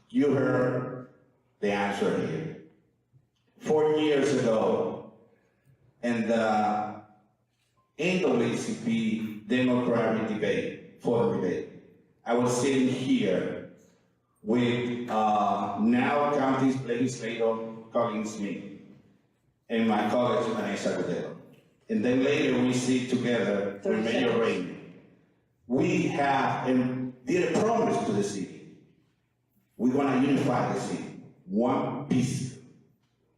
You heard the answer here. 4 years ago, in the NAACP Democratic debate, I was sitting here with now county legislator Colin Smith and my colleague Vanessa Gudelo. And then later we sit together with Mayor Raymond. We have and did a promise to the city. We're gonna unify the city, one piece.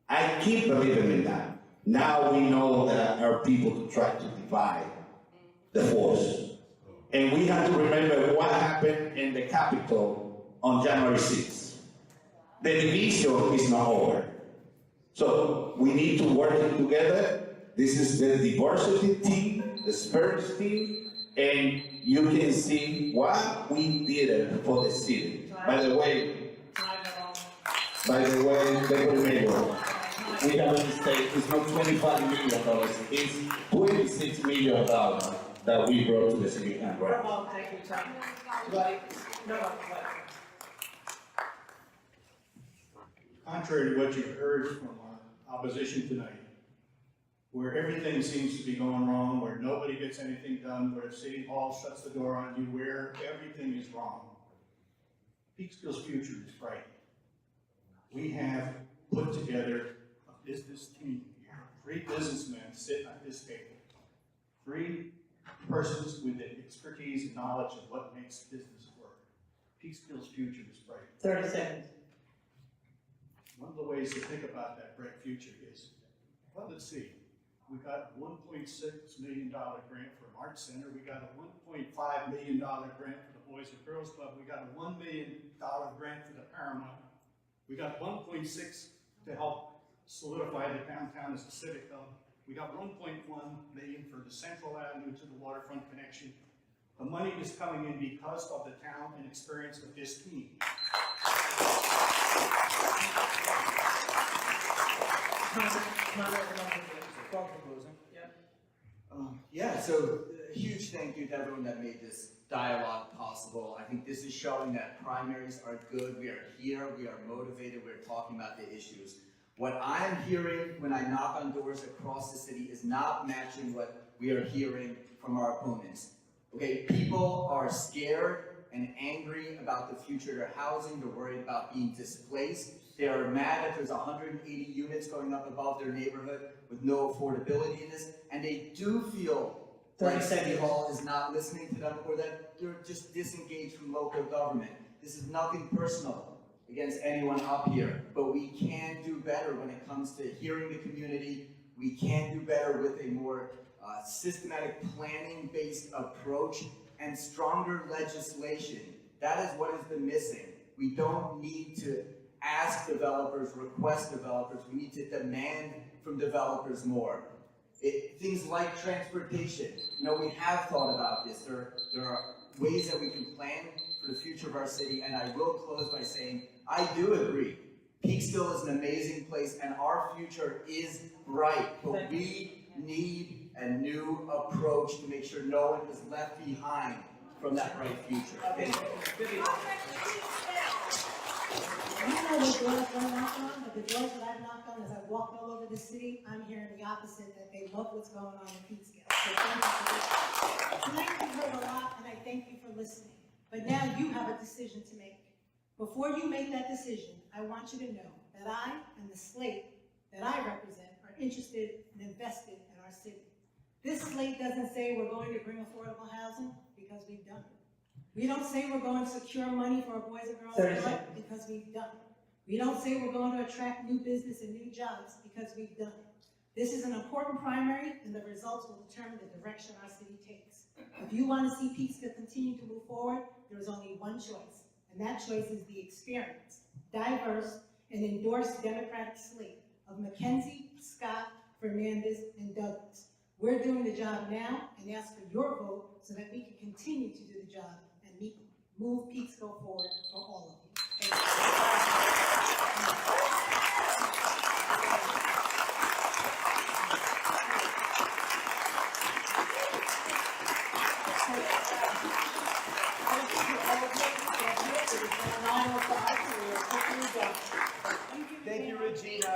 I keep believing in that. Now we know that our people try to divide the force. And we have to remember what happened in the Capitol on January 6th. The division is not over. So we need to work together. This is the diversity team, the spirit team, and you can see what we did for the city. By the way, Deputy Mayor, we have a mistake. It's not $25 million. It's $26 million that we brought to the city and right. Ramon, take your time. Right? No, what? Contrary to what you've heard from our opposition tonight, where everything seems to be going wrong, where nobody gets anything done, where City Hall shuts the door on you, where everything is wrong, Peekskill's future is bright. We have put together a business team here, 3 businessmen sitting at this table, 3 persons with the expertise and knowledge of what makes business work. Peekskill's future is bright. 30 seconds. One of the ways to think about that bright future is, well, let's see. We got a $1.6 million grant for an art center. We got a $1.5 million grant for the Boys and Girls Club. We got a $1 million grant for the Paramount. We got 1.6 to help solidify the downtown as a civic hub. We got 1.1 million for the Central Avenue to the waterfront connection. The money is coming in because of the talent and experience of this team. Yeah, so a huge thank you to everyone that made this dialogue possible. I think this is showing that primaries are good. We are here, we are motivated, we're talking about the issues. What I'm hearing when I knock on doors across the city is not matching what we are hearing from our opponents. Okay, people are scared and angry about the future of their housing. They're worried about being displaced. They are mad that there's 180 units going up above their neighborhood with no affordability in this. And they do feel like City Hall is not listening to them, or that they're just disengaged from local government. This is nothing personal against anyone up here, but we can do better when it comes to hearing the community. We can do better with a more systematic planning-based approach and stronger legislation That is what has been missing. We don't need to ask developers, request developers, we need to demand from developers more. Things like transportation, we have thought about this. There are ways that we can plan for the future of our city, and I will close by saying, I do agree. Peekskill is an amazing place, and our future is bright, but we need a new approach to make sure no one is left behind from that bright future. Thank you. I don't know what doors I knocked on, but the doors that I've knocked on as I've walked all over the city, I'm hearing the opposite, that they love what's going on in Peekskill. So thank you for listening. Tonight we've heard a lot, and I thank you for listening. But now you have a decision to make. Before you make that decision, I want you to know that I and the slate that I represent are interested and invested in our city. This slate doesn't say we're going to bring affordable housing, because we've done it. We don't say we're going to secure money for our Boys and Girls Club, because we've done it. We don't say we're going to attract new business and new jobs, because we've done it. This is an important primary, and the results will determine the direction our city takes. If you want to see Peekskill continue to move forward, there is only one choice, and that choice is the experienced, diverse, and endorsed Democratic slate of Mackenzie, Scott, Fernandez, and Douglas. We're doing the job now and ask for your vote so that we can continue to do the job and move Peekskill forward for all of you. Thank you, Regina.